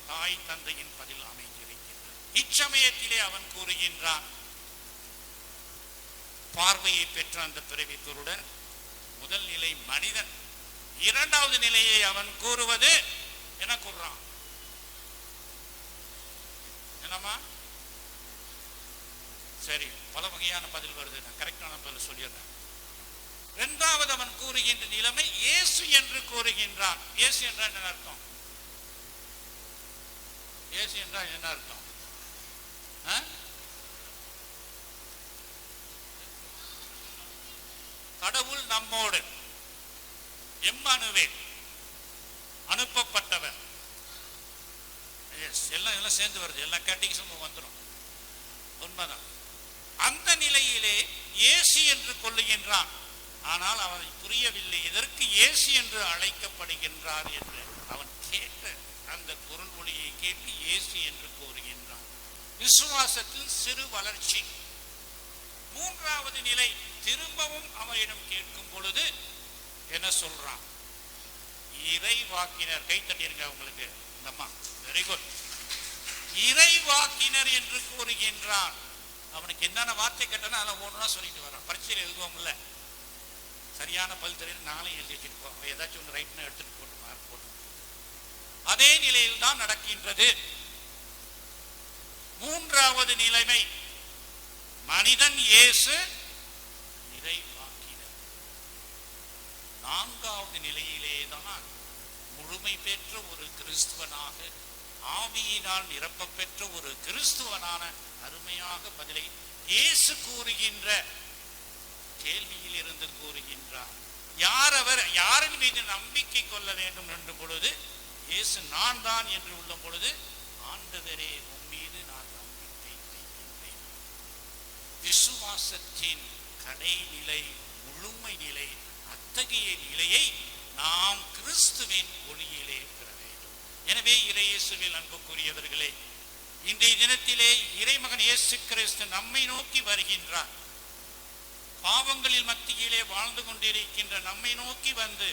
தாய் தந்தையின் பதில் அமைந்திருக்கின்றது. இச்சமயத்திலே அவன் கூறுகின்றான், பார்வையை பெற்ற அந்த பிறவி குருடன் முதல் நிலை மனிதன். இரண்டாவது நிலையை அவன் கூறுவது என்ன கூறுறான்? என்னமா? சரி, பல வகையான பதில் வருது, நான் கரெக்டான பதில் சொல்லிடுறேன். இரண்டாவது அவன் கூறுகின்ற நிலைமை இயேசு என்று கூறுகின்றான். இயேசு என்றால் என்ன அர்த்தம்? இயேசு என்றால் என்ன அர்த்தம்? கடவுள் நம்மோடு, எம்மானுவேல், அனுப்பப்பட்டவர். எல்லாம் சேர்ந்து வருது, எல்லா கேட்டகிரிஸும் வந்துடும். உண்மைதான். அந்த நிலையிலே இயேசு என்று கொள்ளுகின்றான். ஆனால் அவனை புரியவில்லை, எதற்கு இயேசு என்று அழைக்கப்படுகின்றார் என்று. அவன் கேட்ட அந்த குரல் ஒளியை கேட்டு இயேசு என்று கூறுகின்றான். விசுவாசத்தில் சிறு வளர்ச்சி. மூன்றாவது நிலை, திரும்பவும் அவனிடம் கேட்கும் பொழுது என்ன சொல்றான்? இறைவாக்கினர். கை தட்டிருங்க உங்களுக்கு, அம்மா, வெரி குட். இறைவாக்கினர் என்று கூறுகின்றான். அவனுக்கு என்னென்ன வார்த்தை கேட்டானோ அதை ஒன்றுனா சொல்லிட்டு வரான். பரீட்சையில் எழுதுவோம் இல்ல, சரியான பதில் தெரியல, நாளையும் எழுதி வச்சிருப்போம். ஏதாச்சும் ஒன்று ரைட்னா எடுத்துட்டு போட்டு மார்க் போட்டு. அதே நிலையில் தான் நடக்கின்றது. மூன்றாவது நிலைமை, மனிதன் இயேசு இறைவாக்கினர். நான்காவது நிலையிலே தான் முழுமை பெற்ற ஒரு கிறிஸ்துவனாக, ஆவியினால் நிரப்ப பெற்ற ஒரு கிறிஸ்துவனான அருமையாக பதிலை இயேசு கூறுகின்ற கேள்வியில் இருந்து கூறுகின்றார். யார் அவர், யாரின் மீது நம்பிக்கை கொள்ள வேண்டும் என்ற பொழுது இயேசு நான் தான் என்று உள்ள பொழுது, ஆண்டவரே உன் மீது நான் நம்பிக்கை வைக்கின்றேன். விசுவாசத்தின் கடைநிலை, முழுமை நிலை, அத்தகைய நிலையை நாம் கிறிஸ்துவின் ஒளியிலே பெற வேண்டும். எனவே இறையேசுவில் அன்புக்குரியவர்களே, இன்றைய தினத்திலே இறைமகன் இயேசு கிறிஸ்து நம்மை நோக்கி வருகின்றார். பாவங்களில் மத்தியிலே வாழ்ந்து கொண்டிருக்கின்ற நம்மை நோக்கி வந்து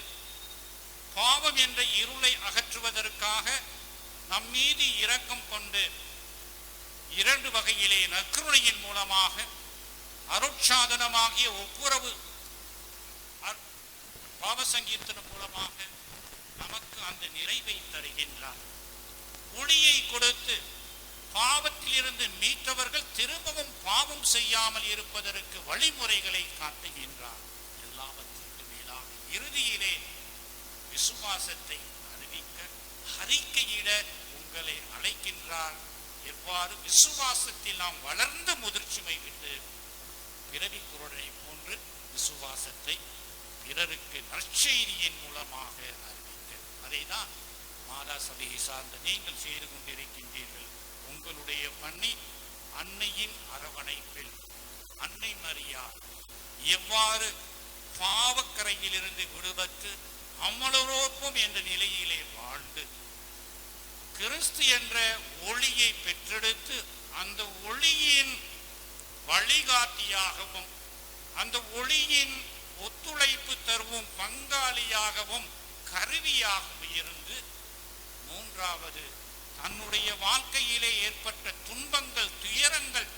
பாவம் என்ற இருளை அகற்றுவதற்காக நம்மீது இரக்கம் கொண்டு இரண்டு வகையிலே நற்கருணையின் மூலமாக அருட்சாதனமாகிய ஒப்புரவு பாவ சங்கீர்த்தனம் மூலமாக நமக்கு அந்த நிறைவை தருகின்றார். ஒளியை கொடுத்து பாவத்திலிருந்து மீட்டவர்கள் திரும்பவும் பாவம் செய்யாமல் இருப்பதற்கு வழிமுறைகளை காட்டுகின்றார். எல்லாவற்றிற்கு மேலாக இறுதியிலே விசுவாசத்தை அறிவிக்க, அறிக்கையிட உங்களை அழைக்கின்றார். எவ்வாறு விசுவாசத்தில் நாம் வளர்ந்த முதிர்ச்சிமை விட்டு பிறவி குருடனை போன்று விசுவாசத்தை பிறருக்கு நற்செய்தியின் மூலமாக அறிவிக்க, அதைதான் மாதா சபையை சார்ந்த நீங்கள் செய்து கொண்டிருக்கின்றீர்கள். உங்களுடைய பணி அன்னையின் அரவணைப்பில் அன்னை மரியா எவ்வாறு பாவக்கரையிலிருந்து விடுபட்டு அமலரோப்பம் என்ற நிலையிலே வாழ்ந்து கிறிஸ்து என்ற ஒளியை பெற்றெடுத்து அந்த ஒளியின் வழிகாட்டியாகவும் அந்த ஒளியின் ஒத்துழைப்பு தருவும் பங்காளியாகவும் கருவியாகவும் இருந்து, மூன்றாவது தன்னுடைய வாழ்க்கையிலே ஏற்பட்ட துன்பங்கள், துயரங்கள்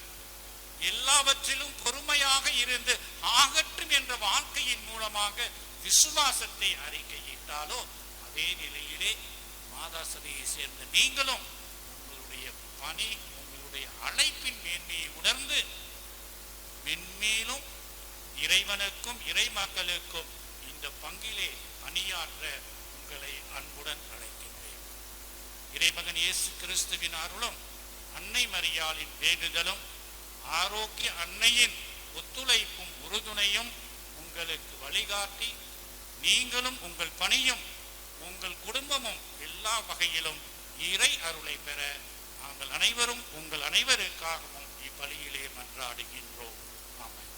எல்லாவற்றிலும் பொறுமையாக இருந்து ஆகட்டும் என்ற வாழ்க்கையின் மூலமாக விசுவாசத்தை அறிக்கையிட்டாலோ, அதே நிலையிலே மாதா சபையை சேர்ந்த நீங்களும் உங்களுடைய பணி, உங்களுடைய அழைப்பின் மேன்மையை உணர்ந்து மென்மேலும் இறைவனுக்கும் இறை மக்களுக்கும் இந்த பங்கிலே பணியாற்ற உங்களை அன்புடன் அழைக்கின்றேன். இறைமகன் இயேசு கிறிஸ்துவின் அருளும் அன்னை மரியாளின் வேண்டுதலும் ஆரோக்கிய அன்னையின் ஒத்துழைப்பும் உறுதுணையும் உங்களுக்கு வழிகாட்டி நீங்களும் உங்கள் பணியும் உங்கள் குடும்பமும் எல்லா வகையிலும் இறை அருளை பெற நாங்கள் அனைவரும் உங்கள் அனைவருக்காகவும் இப்பலியிலே மன்றாடுகின்றோம். ஆமென்.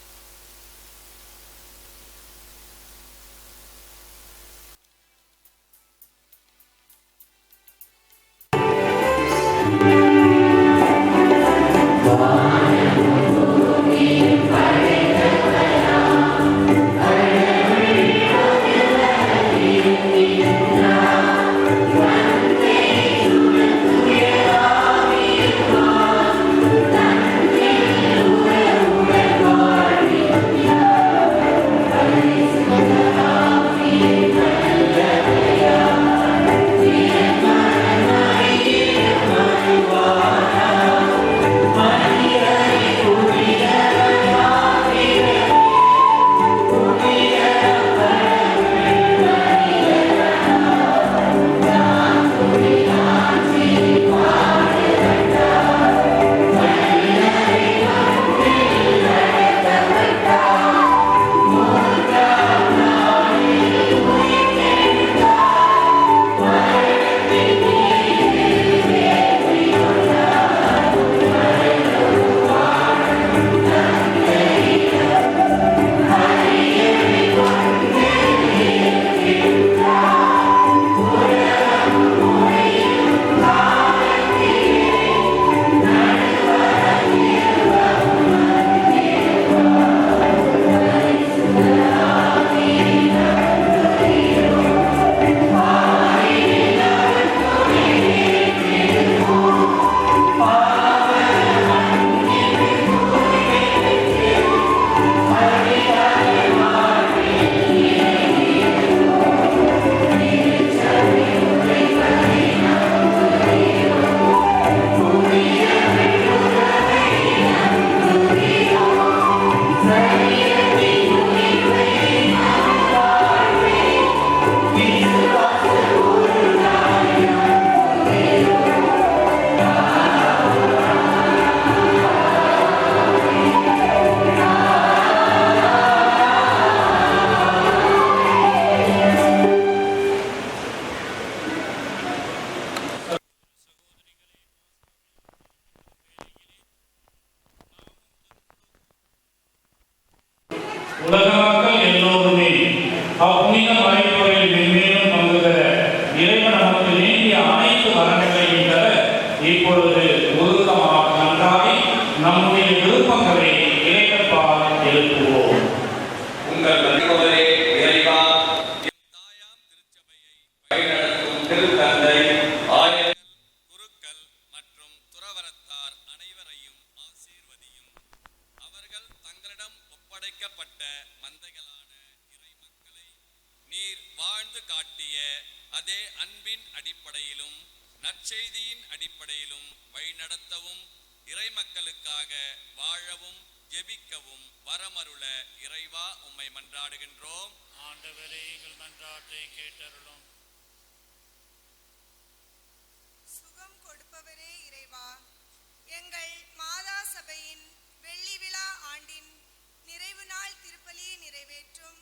Amen. அப்புனித மறைப்பொருளில் மென்மேலும் பங்கு பெற இறைவன் நமக்கு வேண்டிய அனைத்து வரங்களையும் தர இப்பொழுது உருக்கமாக நன்றாகி நம்முடைய விருப்பங்களை இறைவன்பால் எழுப்புவோம். உங்கள் நண்பரே இறைவா, தாயாம் திருச்சபையை வழிநடத்தும் திருத்தந்தை, ஆயர்கள், குருக்கள் மற்றும் துறவரத்தார் அனைவரையும் ஆசீர்வதியும். அவர்கள் தங்களிடம் ஒப்படைக்கப்பட்ட மந்தைகளான இறை மக்களை நீர் வாழ்ந்து காட்டிய அதே அன்பின் அடிப்படையிலும் நற்செய்தியின் அடிப்படையிலும் வழிநடத்தவும் இறை மக்களுக்காக வாழவும் ஜெபிக்கவும் வரமருள இறைவா உம்மை மன்றாடுகின்றோம். ஆண்டவரே, எங்கள் மன்றாட்டை கேட்டருளும். சுகம் கொடுப்பவரே இறைவா, எங்கள் மாதா சபையின் வெள்ளி விழா ஆண்டின் நிறைவு நாள் திருப்பலியை நிறைவேற்றும்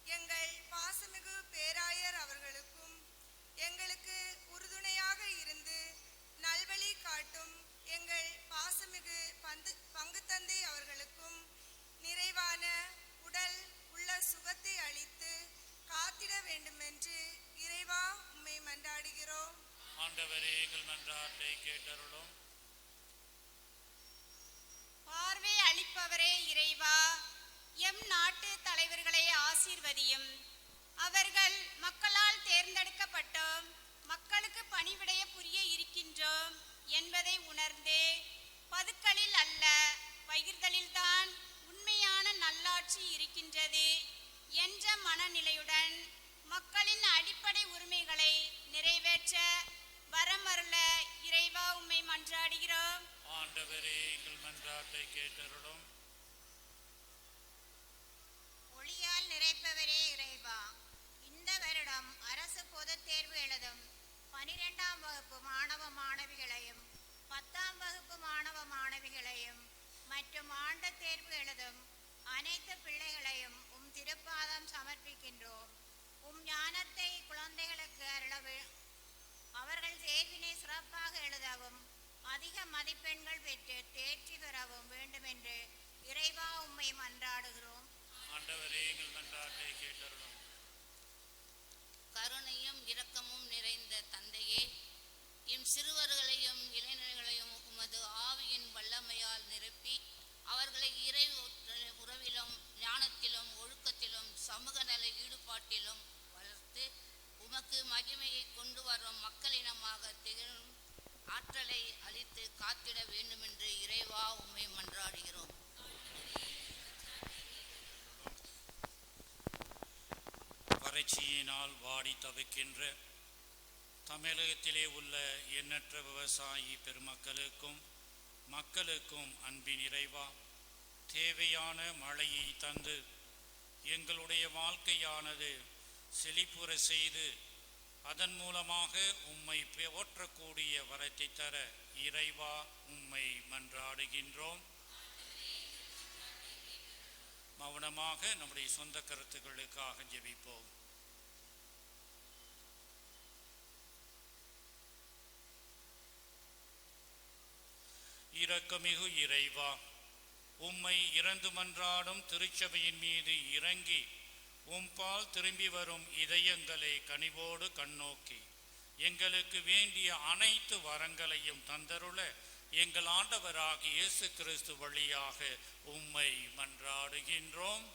எங்கள் பாசமிகு பேராயர் அவர்களுக்கும் எங்களுக்கு உறுதுணையாக இருந்து நல்வழி காட்டும் எங்கள் பாசமிகு பங்கு தந்தை அவர்களுக்கும் நிறைவான உடல் உள்ள சுகத்தை அளித்து காத்திட வேண்டுமென்று இறைவா உம்மை மன்றாடுகிறோம். ஆண்டவரே, எங்கள் மன்றாட்டை கேட்டருளும். பார்வை அளிப்பவரே இறைவா, எம் நாட்டு தலைவர்களை ஆசீர்வதியும். அவர்கள் மக்களால் தேர்ந்தெடுக்கப்பட்டோம், மக்களுக்கு பணிவிடைய புரிய இருக்கின்றோம் என்பதை உணர்ந்து பதுக்களில் அல்ல பகிர்தலில்தான் உண்மையான நல்லாட்சி இருக்கின்றது என்ற மனநிலையுடன் மக்களின் அடிப்படை உரிமைகளை நிறைவேற்ற வரமருள இறைவா உம்மை மன்றாடுகிறோம். ஆண்டவரே, எங்கள் மன்றாட்டை கேட்டருளும். ஒளியால் நிறைப்பவரே இறைவா, இந்த வருடம் அரசு பொதுத் தேர்வு எழுதும் 12ஆம் வகுப்பு மாணவ மாணவிகளையும் 10ஆம் வகுப்பு மாணவ மாணவிகளையும் மற்றும் ஆண்டு தேர்வு எழுதும் அனைத்து பிள்ளைகளையும் உம் திருப்பாதம் சமர்ப்பிக்கின்றோம். உம் ஞானத்தை குழந்தைகளுக்கு அருளவு, அவர்கள் தேர்வினை சிறப்பாக எழுதவும் அதிக மதிப்பெண்கள் பெற்று தேர்ச்சி பெறவும் வேண்டுமென்று இறைவா உம்மை மன்றாடுகிறோம். ஆண்டவரே, எங்கள் மன்றாட்டை கேட்டருளும். கருணையும் இரக்கமும் நிறைந்த தந்தையே, எம் சிறுவர்களையும் இளைஞர்களையும் உமது ஆவியின் வல்லமையால் நிரப்பி அவர்களை இறை உறவிலும் ஞானத்திலும் ஒழுக்கத்திலும் சமூக நல ஈடுபாட்டிலும் வளர்த்து உமக்கு மகிமையை கொண்டு வரும் மக்களினமாக திகழும் ஆற்றலை அளித்து காத்திட வேண்டுமென்று இறைவா உம்மை மன்றாடுகிறோம். வறட்சியினால் வாடி தவிக்கின்ற தமிழகத்திலே உள்ள எண்ணற்ற விவசாயி பெருமக்களுக்கும் மக்களுக்கும் அன்பின் இறைவா, தேவையான மழையை தந்து எங்களுடைய வாழ்க்கையானது செழிப்புற செய்து அதன் மூலமாக உம்மை போற்றக்கூடிய வரத்தை தர இறைவா உம்மை மன்றாடுகின்றோம். மௌனமாக நம்முடைய சொந்த கருத்துக்களுக்காக ஜெபிப்போம். இரக்கமிகு இறைவா, உம்மை இறந்து மன்றாடும் திருச்சபையின் மீது இறங்கி உம்பால் திரும்பி வரும் இதயங்களை கனிவோடு கண்ணோக்கி எங்களுக்கு வேண்டிய அனைத்து வரங்களையும் தந்தருள எங்கள் ஆண்டவராகிய இயேசு கிறிஸ்து வழியாக உம்மை மன்றாடுகின்றோம்.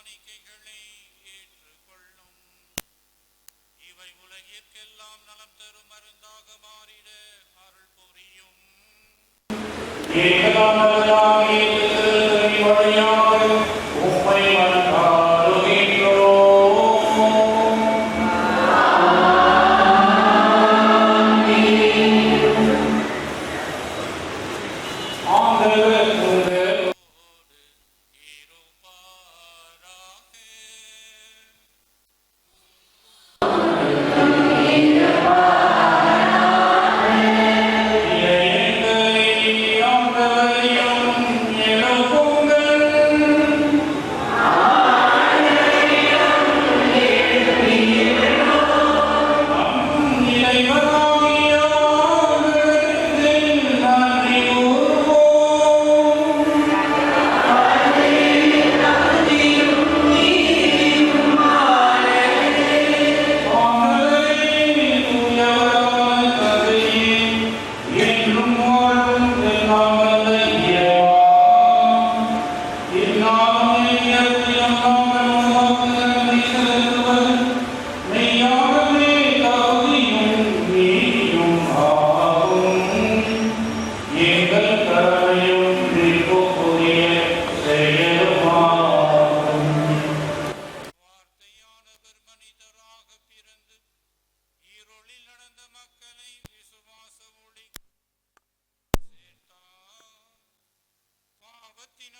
காணிக்கைகளை ஏற்றுக்கொள்ளும். இவை உலகிற்கெல்லாம் நலம் தரும் மருந்தாக மாறிட அருள் புரியும். உம்மை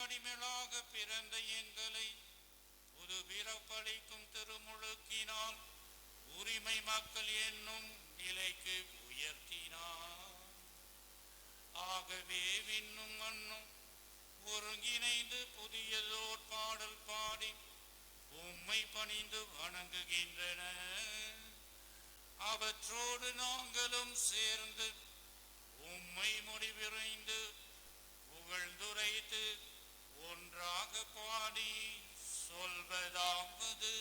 அடிமைகளாக பிறந்த எங்களை புது பிறப்பளிக்கும் திருமுழுக்கினால் உரிமை மக்கள் என்னும் நிலைக்கு உயர்த்தினார். ஆகவே விண்ணும் மண்ணும் ஒருங்கிணைந்து புதியதோர் பாடல் பாடி உம்மை பணிந்து வணங்குகின்றன. அவற்றோடு நாங்களும் சேர்ந்து உம்மை முடிவிரைந்து புகழ்ந்துரைத்து ஒன்றாக பாடி சொல்வதாவது: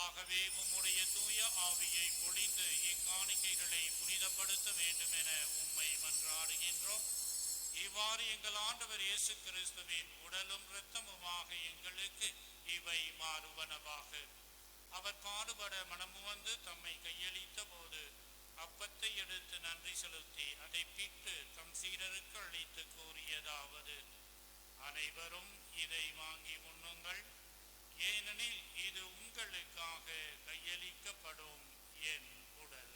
ஆகவே உம்முடைய தூய ஆவியை பொழிந்து இக்காணிக்கைகளை புனிதப்படுத்த வேண்டும் என உம்மை மன்றாடுகின்றோம். இவ்வாறு எங்கள் ஆண்டவர் இயேசு கிறிஸ்துவின் உடலும் இரத்தமுமாக எங்களுக்கு இவை மாறுவனவாக. அவர் பாடுபட மனமு வந்து தம்மை கையளித்த போது அப்பத்தை எடுத்து நன்றி செலுத்தி அதை பிட்டு தம் சீடருக்கு அளித்து கூறியதாவது: அனைவரும் இதை வாங்கி உண்ணுங்கள், ஏனெனில் இது உங்களுக்காக கையளிக்கப்படும் என் உடல்.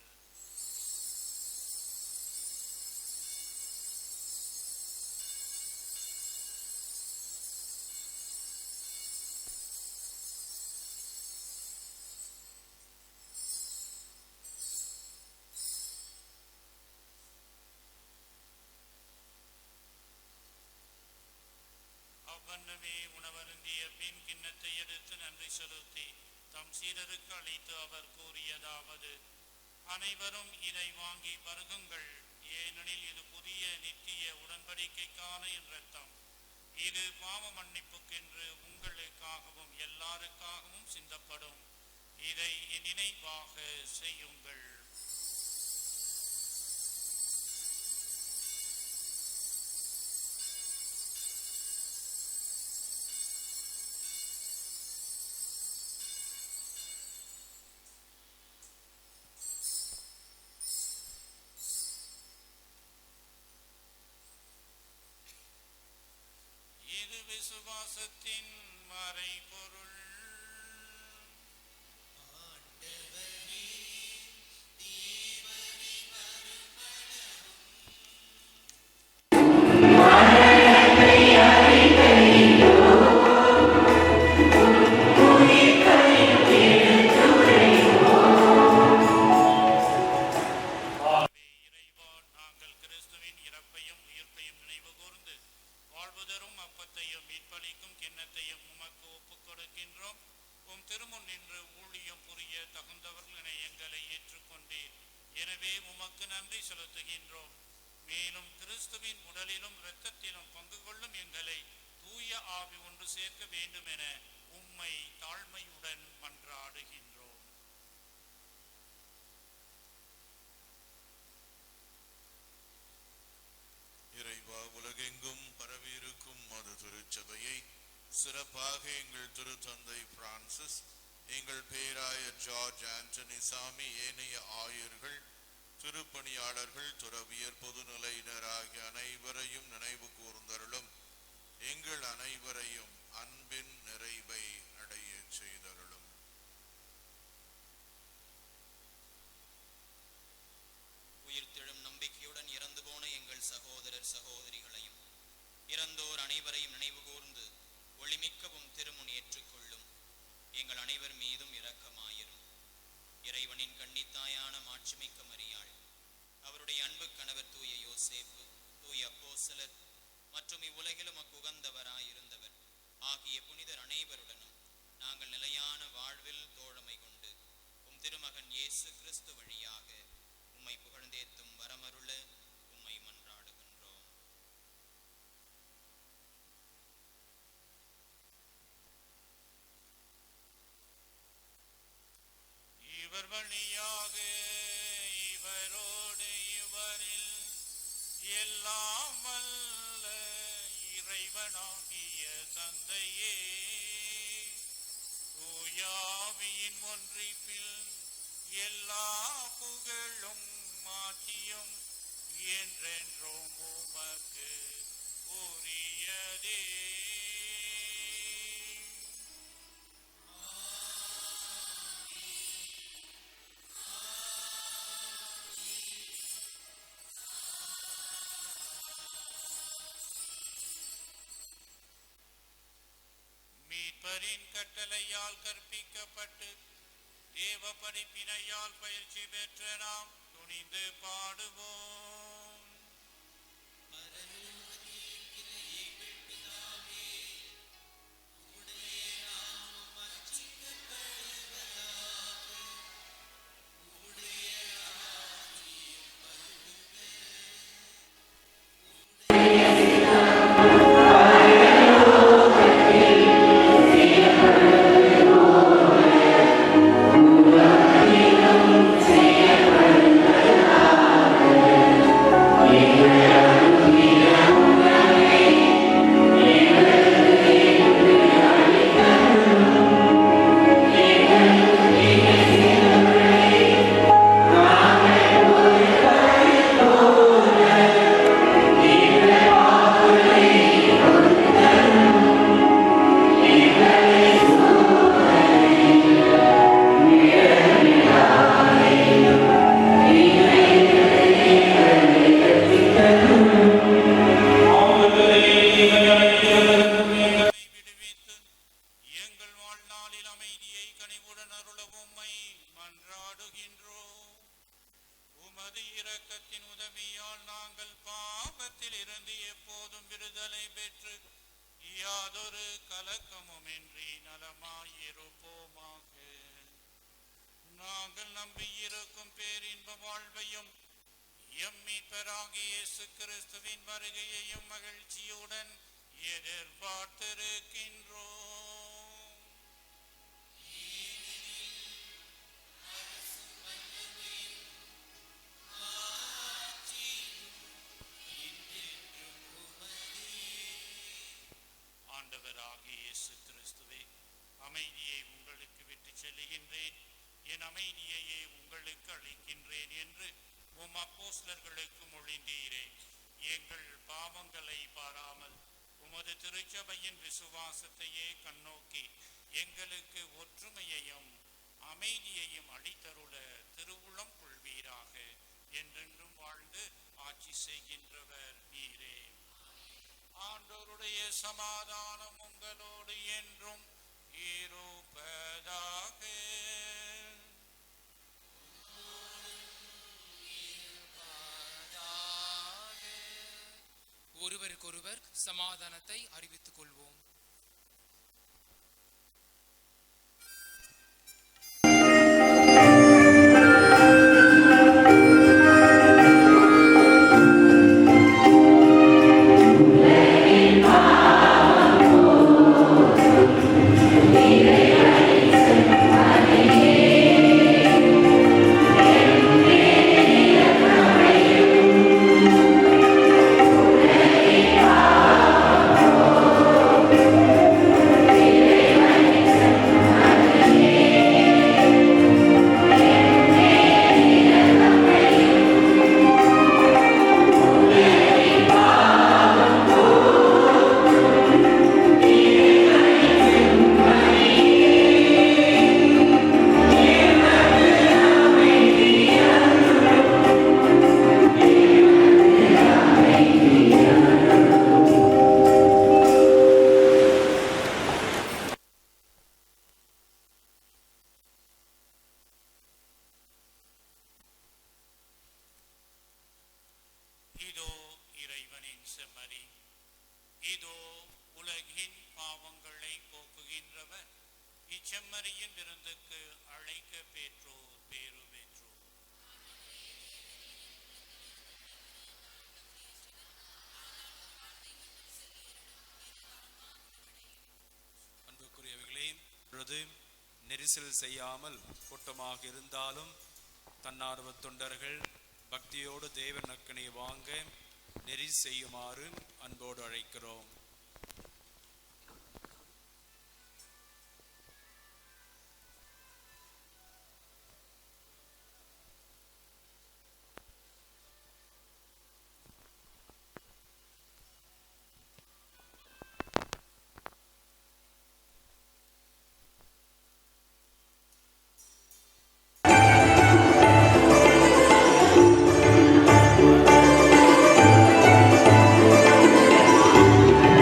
அவ்வண்ணமே உணவருந்திய பின் கிண்ணத்தை எடுத்து நன்றி செலுத்தி தம் சீடருக்கு அளித்து அவர் கூறியதாவது: அனைவரும் இதை வாங்கி பருகுங்கள், ஏனெனில் இது புதிய நித்திய உடன்படிக்கைக்கான என் இரத்தம். இது பாவ மன்னிப்புக்கென்று உங்களுக்காகவும் எல்லாருக்காகவும் சிந்தப்படும். இதை நினைவாக செய்யுங்கள். விசுவாசத்தின் மறைபொருள். மேலும் கிறிஸ்துவின் உடலிலும் இரத்தத்திலும் பங்கு கொள்ளும் எங்களை தூய ஆவி ஒன்று சேர்க்க வேண்டும் என உம்மை தாழ்மையுடன் மன்றாடுகின்றோம். இறைவா, உலகெங்கும் பரவியிருக்கும் மது திருச்சபையை சிறப்பாக எங்கள் திருத்தந்தை பிரான்சிஸ், எங்கள் பேராயர் ஜார்ஜ் ஆண்டனி சாமி, ஏனைய ஆயர்கள், திருப்பணியாளர்கள், துறவியர், பொதுநிலையினர் ஆகிய அனைவரையும் நினைவு கூர்ந்தருளும். எங்கள் அனைவரையும் அன்பின் நிறைவை அடைய செய்தருளும். உயிர்த்தெழும் நம்பிக்கையுடன் இறந்து போன எங்கள் சகோதரர் சகோதரிகளையும் இறந்தோர் அனைவரையும் நினைவு கூர்ந்து ஒளிமிக்கவும் திருமுன் ஏற்றுக்கொள்ளும். எங்கள் அனைவர் மீதும் இரக்கமாயிரும். இறைவனின் கன்னித்தாயான மாட்சிமிக்க மரியாள், அவருடைய அன்பு கணவர் தூய யோசேப்பு, தூய அப்போஸ்தலர் மற்றும் இவ்வுலகிலும் அக்குகந்தவராயிருந்தவர் ஆகிய புனிதர் அனைவருடனும் நாங்கள் நிலையான வாழ்வில் தோழமை கொண்டு உம் திருமகன் இயேசு கிறிஸ்து வழியாக உம்மை புகழ்ந்தேத்தும் வரமருள உம்மை மன்றாடுகின்றோம். இவர் வழியாக இவரோடு இவரில் எல்லாம் வல்ல இறைவனாகிய தந்தையே, தூயாவியின் ஒன்றிப்பில் எல்லா புகழும் மாற்றியும் என்றென்றும் உமக்கு உரியதே. மீட்பரின் கட்டளையால் கற்பிக்கப்பட்டு தேவ படிப்பினையால் பயிற்சி பெற்ற நாம் துணிந்து பாடுவோம். அமைதியை உங்களுக்கு விட்டு செல்லுகின்றேன், என் அமைதியையே உங்களுக்கு அளிக்கின்றேன் என்று உம் அப்போஸ்தலர்களுக்கு மொழிந்தீரே. எங்கள் பாவங்களை பாராமல் உமது திருச்சபையின் விசுவாசத்தையே கண்ணோக்கி எங்களுக்கு ஒற்றுமையையும் அமைதியையும் அளித்தருள திருவுளம் கொள்வீராக. என்றென்றும் வாழ்ந்து ஆட்சி செய்கின்றவர் நீரே. ஆண்டவருடைய சமாதானம் உங்களோடு என்றும் இருப்பதாக. ஒருவருக்கொருவர் சமாதானத்தை அறிவித்துக் கொள்வோம். இதோ இறைவனின் செம்மறி, இதோ உலகின் பாவங்களை போக்குகின்றவர். இச்செம்மறியின் விருந்துக்கு அழைக்க பெற்றோர் பேறு பெற்றோர். அன்புக்குரியவர்களே, பொழுது நெரிசல் செய்யாமல் கூட்டமாக இருந்தாலும் தன்னார்வ தொண்டர்கள் பக்தியோடு தேவ நற்கனை வாங்க நெறி செய்யுமாறு அன்போடு அழைக்கிறோம். Thank you.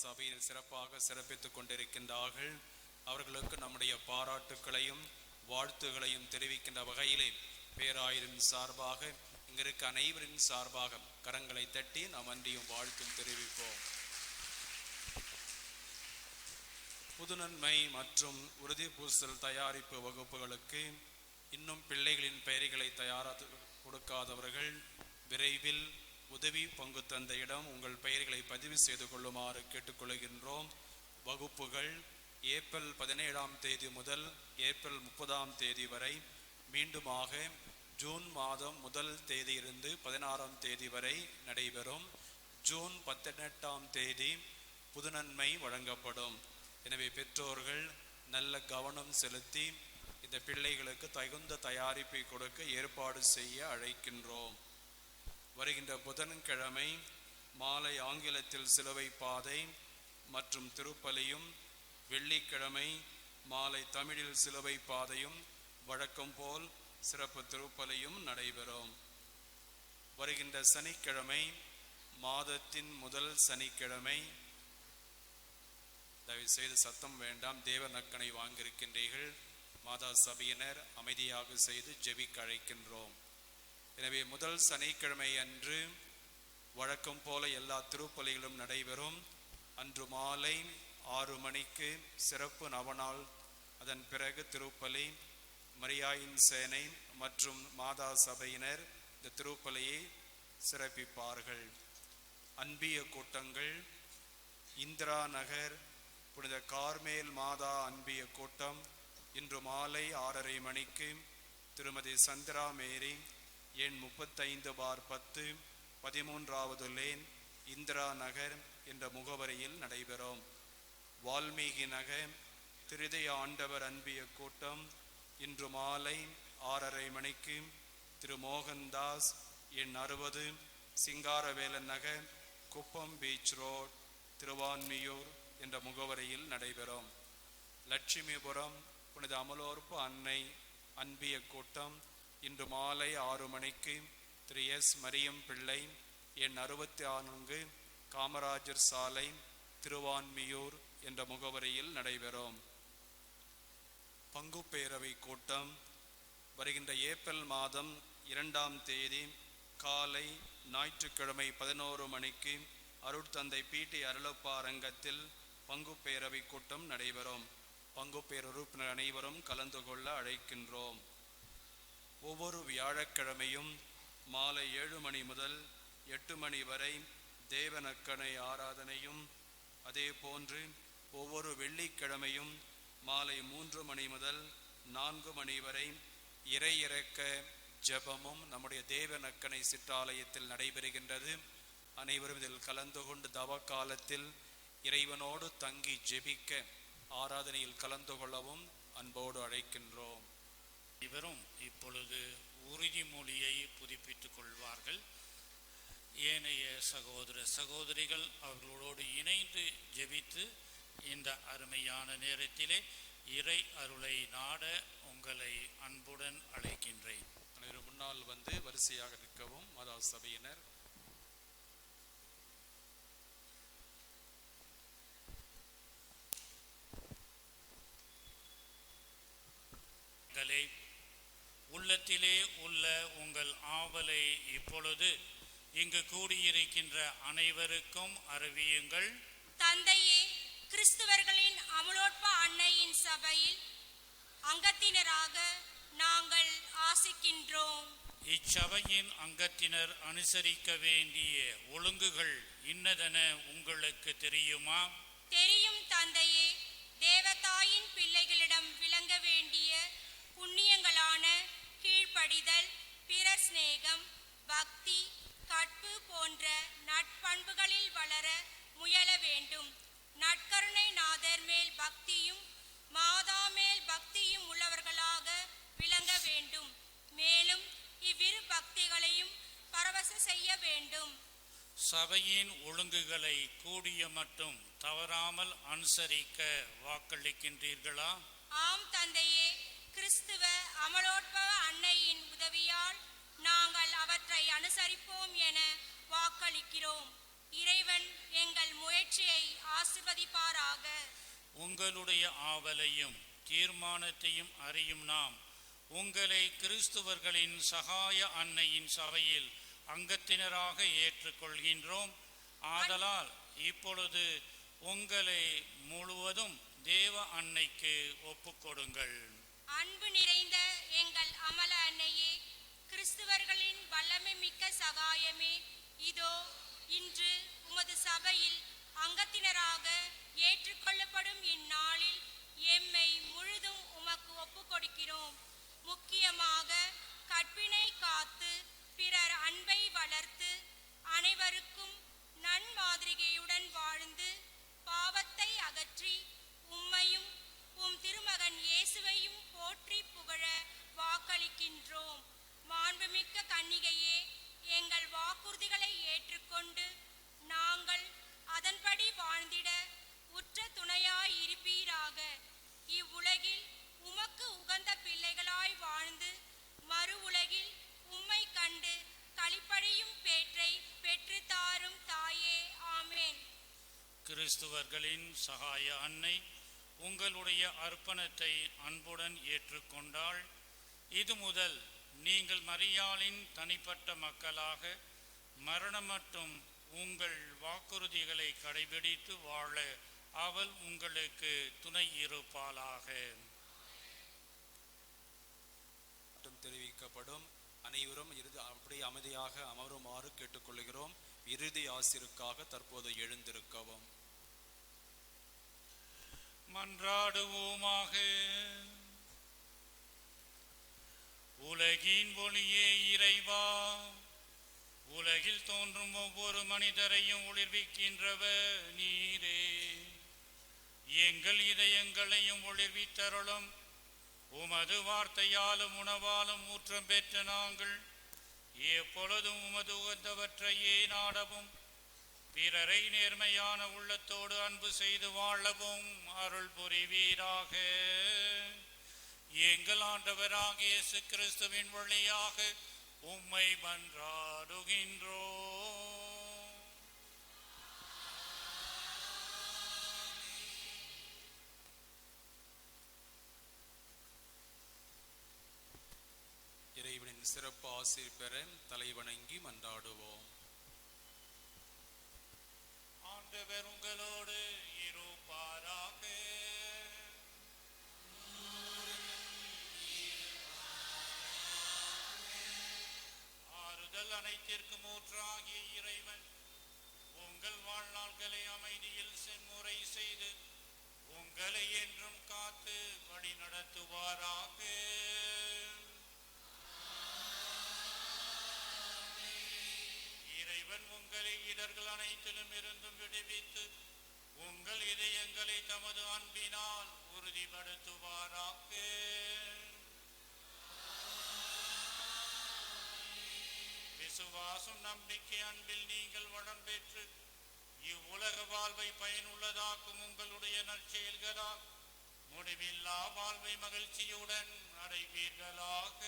சபையில் சிறப்பாக சிறப்பித்துக் கொண்டிருக்கின்றார்கள். அவர்களுக்கு நம்முடைய பாராட்டுக்களையும் வாழ்த்துகளையும் தெரிவிக்கின்ற வகையிலே பேராயரின் சார்பாக இங்கிருக்க அனைவரின் சார்பாக கரங்களை தட்டி நாம் அன்றியும் வாழ்த்தும் தெரிவிப்போம். புதுநன்மை மற்றும் உறுதி பூசல் தயாரிப்பு வகுப்புகளுக்கு இன்னும் பிள்ளைகளின் பெயர்களை தயாராக கொடுக்காதவர்கள் விரைவில் உதவி பங்கு தந்தையிடம் உங்கள் பெயர்களை பதிவு செய்து கொள்ளுமாறு கேட்டுக்கொள்கின்றோம். வகுப்புகள் ஏப்ரல் 17 முதல் ஏப்ரல் 30 வரை, மீண்டுமாக ஜூன் மாதம் 1 16 வரை நடைபெறும். ஜூன் 18 புதுநன்மை வழங்கப்படும். எனவே பெற்றோர்கள் நல்ல கவனம் செலுத்தி இந்த பிள்ளைகளுக்கு தகுந்த தயாரிப்பை கொடுக்க ஏற்பாடு செய்ய அழைக்கின்றோம். வருகின்ற புதன்கிழமை மாலை ஆங்கிலத்தில் சிலுவை பாதை மற்றும் திருப்பலியும், வெள்ளிக்கிழமை மாலை தமிழில் சிலுவை பாதையும் வழக்கம் போல் சிறப்பு திருப்பலியும் நடைபெறும். வருகின்ற சனிக்கிழமை மாதத்தின் முதல் சனிக்கிழமை, தயவு செய்து சத்தம் வேண்டாம், தேவ நக்கனை வாங்கியிருக்கின்றீர்கள். மாதா சபையினர் அமைதியாக செய்து ஜெபிக்க அழைக்கின்றோம். எனவே முதல் சனிக்கிழமை அன்று வழக்கம் போல எல்லா திருப்பலிகளும் நடைபெறும். அன்று மாலை 6 மணிக்கு சிறப்பு நவநாள், அதன் பிறகு திருப்பலி, மரியாயின் சேனை மற்றும் மாதா சபையினர் இந்த திருப்பலியை சிறப்பிப்பார்கள். அன்பிய கூட்டங்கள் இந்திரா நகர் புனித கார்மேல் மாதா அன்பிய கூட்டம் இன்று மாலை 6:30 மணிக்கு திருமதி சந்திரா மேரி எண் 35/10 13வது லேன் இந்திரா நகர் என்ற முகவரியில் நடைபெறும். வால்மீகி நகர் திருதய ஆண்டவர் அன்பிய கூட்டம் இன்று மாலை 6:30 மணிக்கு திரு மோகன்தாஸ் எண் 60 சிங்காரவேலன் நகர் குப்பம் பீச் ரோட் திருவான்மியூர் என்ற முகவரியில் நடைபெறும். லட்சுமிபுரம் புனித அமலோற்பு அன்னை அன்பிய கூட்டம் இன்று மாலை 6 மணிக்கு திரு எஸ் மரியம் பிள்ளை எண் 64 காமராஜர் சாலை திருவான்மியூர் என்ற முகவரியில் நடைபெறும். பங்கு பேரவை கூட்டம் வருகின்ற ஏப்ரல் மாதம் 2 காலை ஞாயிற்றுக்கிழமை 11 மணிக்கு அருட்தந்தை பி.டி. அருளப்பா அரங்கத்தில் பங்கு பேரவை கூட்டம் நடைபெறும். பங்கு பேர் உறுப்பினர் அனைவரும் கலந்து கொள்ள அழைக்கின்றோம். ஒவ்வொரு வியாழக்கிழமையும் மாலை 7 மணி முதல் 8 மணி வரை தேவநக்கனை ஆராதனையும், அதே போன்று ஒவ்வொரு வெள்ளிக்கிழமையும் மாலை 3 மணி முதல் 4 மணி வரை இறையிறக்க ஜெபமும் நம்முடைய தேவநக்கனை சிற்றாலயத்தில் நடைபெறுகின்றது. அனைவரும் இதில் கலந்து கொண்டு தவ காலத்தில் இறைவனோடு தங்கி ஜெபிக்க ஆராதனையில் கலந்து கொள்ளவும் அன்போடு அழைக்கின்றோம். இவரும் இப்பொழுது உறுதிமொழியை புதுப்பித்துக் கொள்வார்கள். ஏனைய சகோதர சகோதரிகள் அவர்களோடு இணைந்து ஜெபித்து இந்த அருமையான நேரத்திலே இறை அருளை நாட உங்களை அன்புடன் அழைக்கின்றேன். அனைவரும் முன்னால் வந்து வரிசையாக நிற்கவும். மாதா சபையினர் உள்ளத்திலே உள்ள உங்கள் ஆவலை இப்பொழுது இங்கு கூடியிருக்கின்ற அனைவருக்கும் அறிவியுங்கள். தந்தையே, கிறிஸ்துவர்களின் அமலோற்ப அன்னையின் சபையில் அங்கத்தினராக நாங்கள் ஆசிக்கின்றோம். இச்சபையின் அங்கத்தினர் அனுசரிக்க வேண்டிய ஒழுங்குகள் இன்னதென உங்களுக்கு தெரியுமா? தெரியும் தந்தையே. தேவதாயின் பிள்ளைகளிடம் விளங்க வேண்டிய புண்ணியங்களான கீழ்ப்படிதல், பிறர் சிநேகம், பக்தி, கற்பு போன்ற நட்பண்புகளில் வளர முயல வேண்டும். நற்கருணை நாதர் மேல் பக்தியும் மாதா மேல் பக்தியும் உள்ளவர்களாக விளங்க வேண்டும். மேலும் இவ்விரு பக்திகளையும் பரவச செய்ய வேண்டும். சபையின் ஒழுங்குகளை கூடிய மட்டும் தவறாமல் அனுசரிக்க வாக்களிக்கின்றீர்களா? ஆம் தந்தையே. கிறிஸ்துவ அமலோற்பவ அன்னையின் உதவியால் நாங்கள் அவற்றை அனுசரிப்போம் என வாக்களிக்கிறோம். இறைவன் எங்கள் முயற்சியை ஆசீர்வதிப்பாராக. உங்களுடைய ஆவலையும் தீர்மானத்தையும் அறியும் நாம் உங்களை கிறிஸ்துவர்களின் சகாய அன்னையின் சபையில் அங்கத்தினராக ஏற்றுக்கொள்கின்றோம். ஆதலால் இப்பொழுது உங்களை முழுவதும் தேவ அன்னைக்கு ஒப்புக்கொடுங்கள். அன்பு நிறைந்த எங்கள் அமல அன்னையே, கிறிஸ்துவர்களின் வல்லமை மிக்க சகாயமே, இதோ இன்று உமது சபையில் அங்கத்தினராக ஏற்றுக்கொள்ளப்படும் இந்நாளில் எம்மை முழுதும் உமக்கு ஒப்புக்கொடுக்கிறோம். முக்கியமாக கற்பினை காத்து பிறர் அன்பை வளர்த்து அனைவருக்கும் நன்மாதிரிகையுடன் வாழ்ந்து பாவத்தை அகற்றி உம்மையும் உம் திருமகன் இயேசுவையும் போற்றி புகழ வாக்களிக்கின்றோம். மாண்புமிக்க கன்னிகையே, எங்கள் வாக்குறுதிகளை ஏற்றுக்கொண்டு நாங்கள் அதன்படி வாழ்ந்திட உற்ற துணையாய் இருப்பீராக. இவ்வுலகில் உமக்கு உகந்த பிள்ளைகளாய் வாழ்ந்து மறு உலகில் உம்மை கண்டு களிப்படையும் பேற்றை பெற்று தாரும் தாயே. ஆமேன். கிறிஸ்துவர்களின் சகாய அன்னை உங்களுடைய அர்ப்பணத்தை அன்புடன் ஏற்றுக்கொண்டாள். இது முதல் நீங்கள் மரியாளின் தனிப்பட்ட மக்களாக மரணம் மட்டும் உங்கள் வாக்குறுதிகளை கடைபிடித்து வாழ அவள் உங்களுக்கு துணை இருப்பாளாக. தெரிவிக்கப்படும் அனைவரும் அப்படியே அமைதியாக அமருமாறு கேட்டுக்கொள்கிறோம். இறுதி ஆசிருக்காக தற்போது எழுந்திருக்கவும். மன்றாடுவோமாக. உலகின் ஒளியே இறைவா, உலகில் தோன்றும் ஒவ்வொரு மனிதரையும் ஒளிர்விக்கின்றவர் நீரே. எங்கள் இதயங்களையும் ஒளிர்வித்தருளும். உமது வார்த்தையாலும் உணவாலும் ஊற்றம் பெற்ற நாங்கள் எப்பொழுதும் உமது உகந்தவற்றையே நாடவும் பிறரை நேர்மையான உள்ளத்தோடு அன்பு செய்து வாழவும் அருள் புரிவீராக. எங்கள் ஆண்டவராகிய இயேசு கிறிஸ்துவின் வழியாக உம்மை மன்றாடுகின்றோம். இறைவனின் சிறப்பு ஆசீர் பெற தலைவணங்கி மன்றாடுவோம். ஆண்டவர் உங்களோடு இருப்பாராக. ஆறுதல் அனைத்திற்கும் ஊற்றாகிய இறைவன் உங்கள் வாழ்நாள்களை அமைதியில் செம்முறை செய்து உங்களை என்றும் காத்து வழி நடத்துவாராக. இறைவன் உங்களை இடர்கள் அனைத்திலும் இருந்தும் விடுவித்து உங்கள் இதயங்களை தமது அன்பினால் உறுதிப்படுத்துவாராக. விசுவாசம் நம்பிக்கை அன்பில் நீங்கள் வளம் பெற்று இவ்வுலக வாழ்வை பயனுள்ளதாக்கும் உங்களுடைய நற்செயல்களால் முடிவில்லா வாழ்வை மகிழ்ச்சியுடன் அடைவீர்களாக.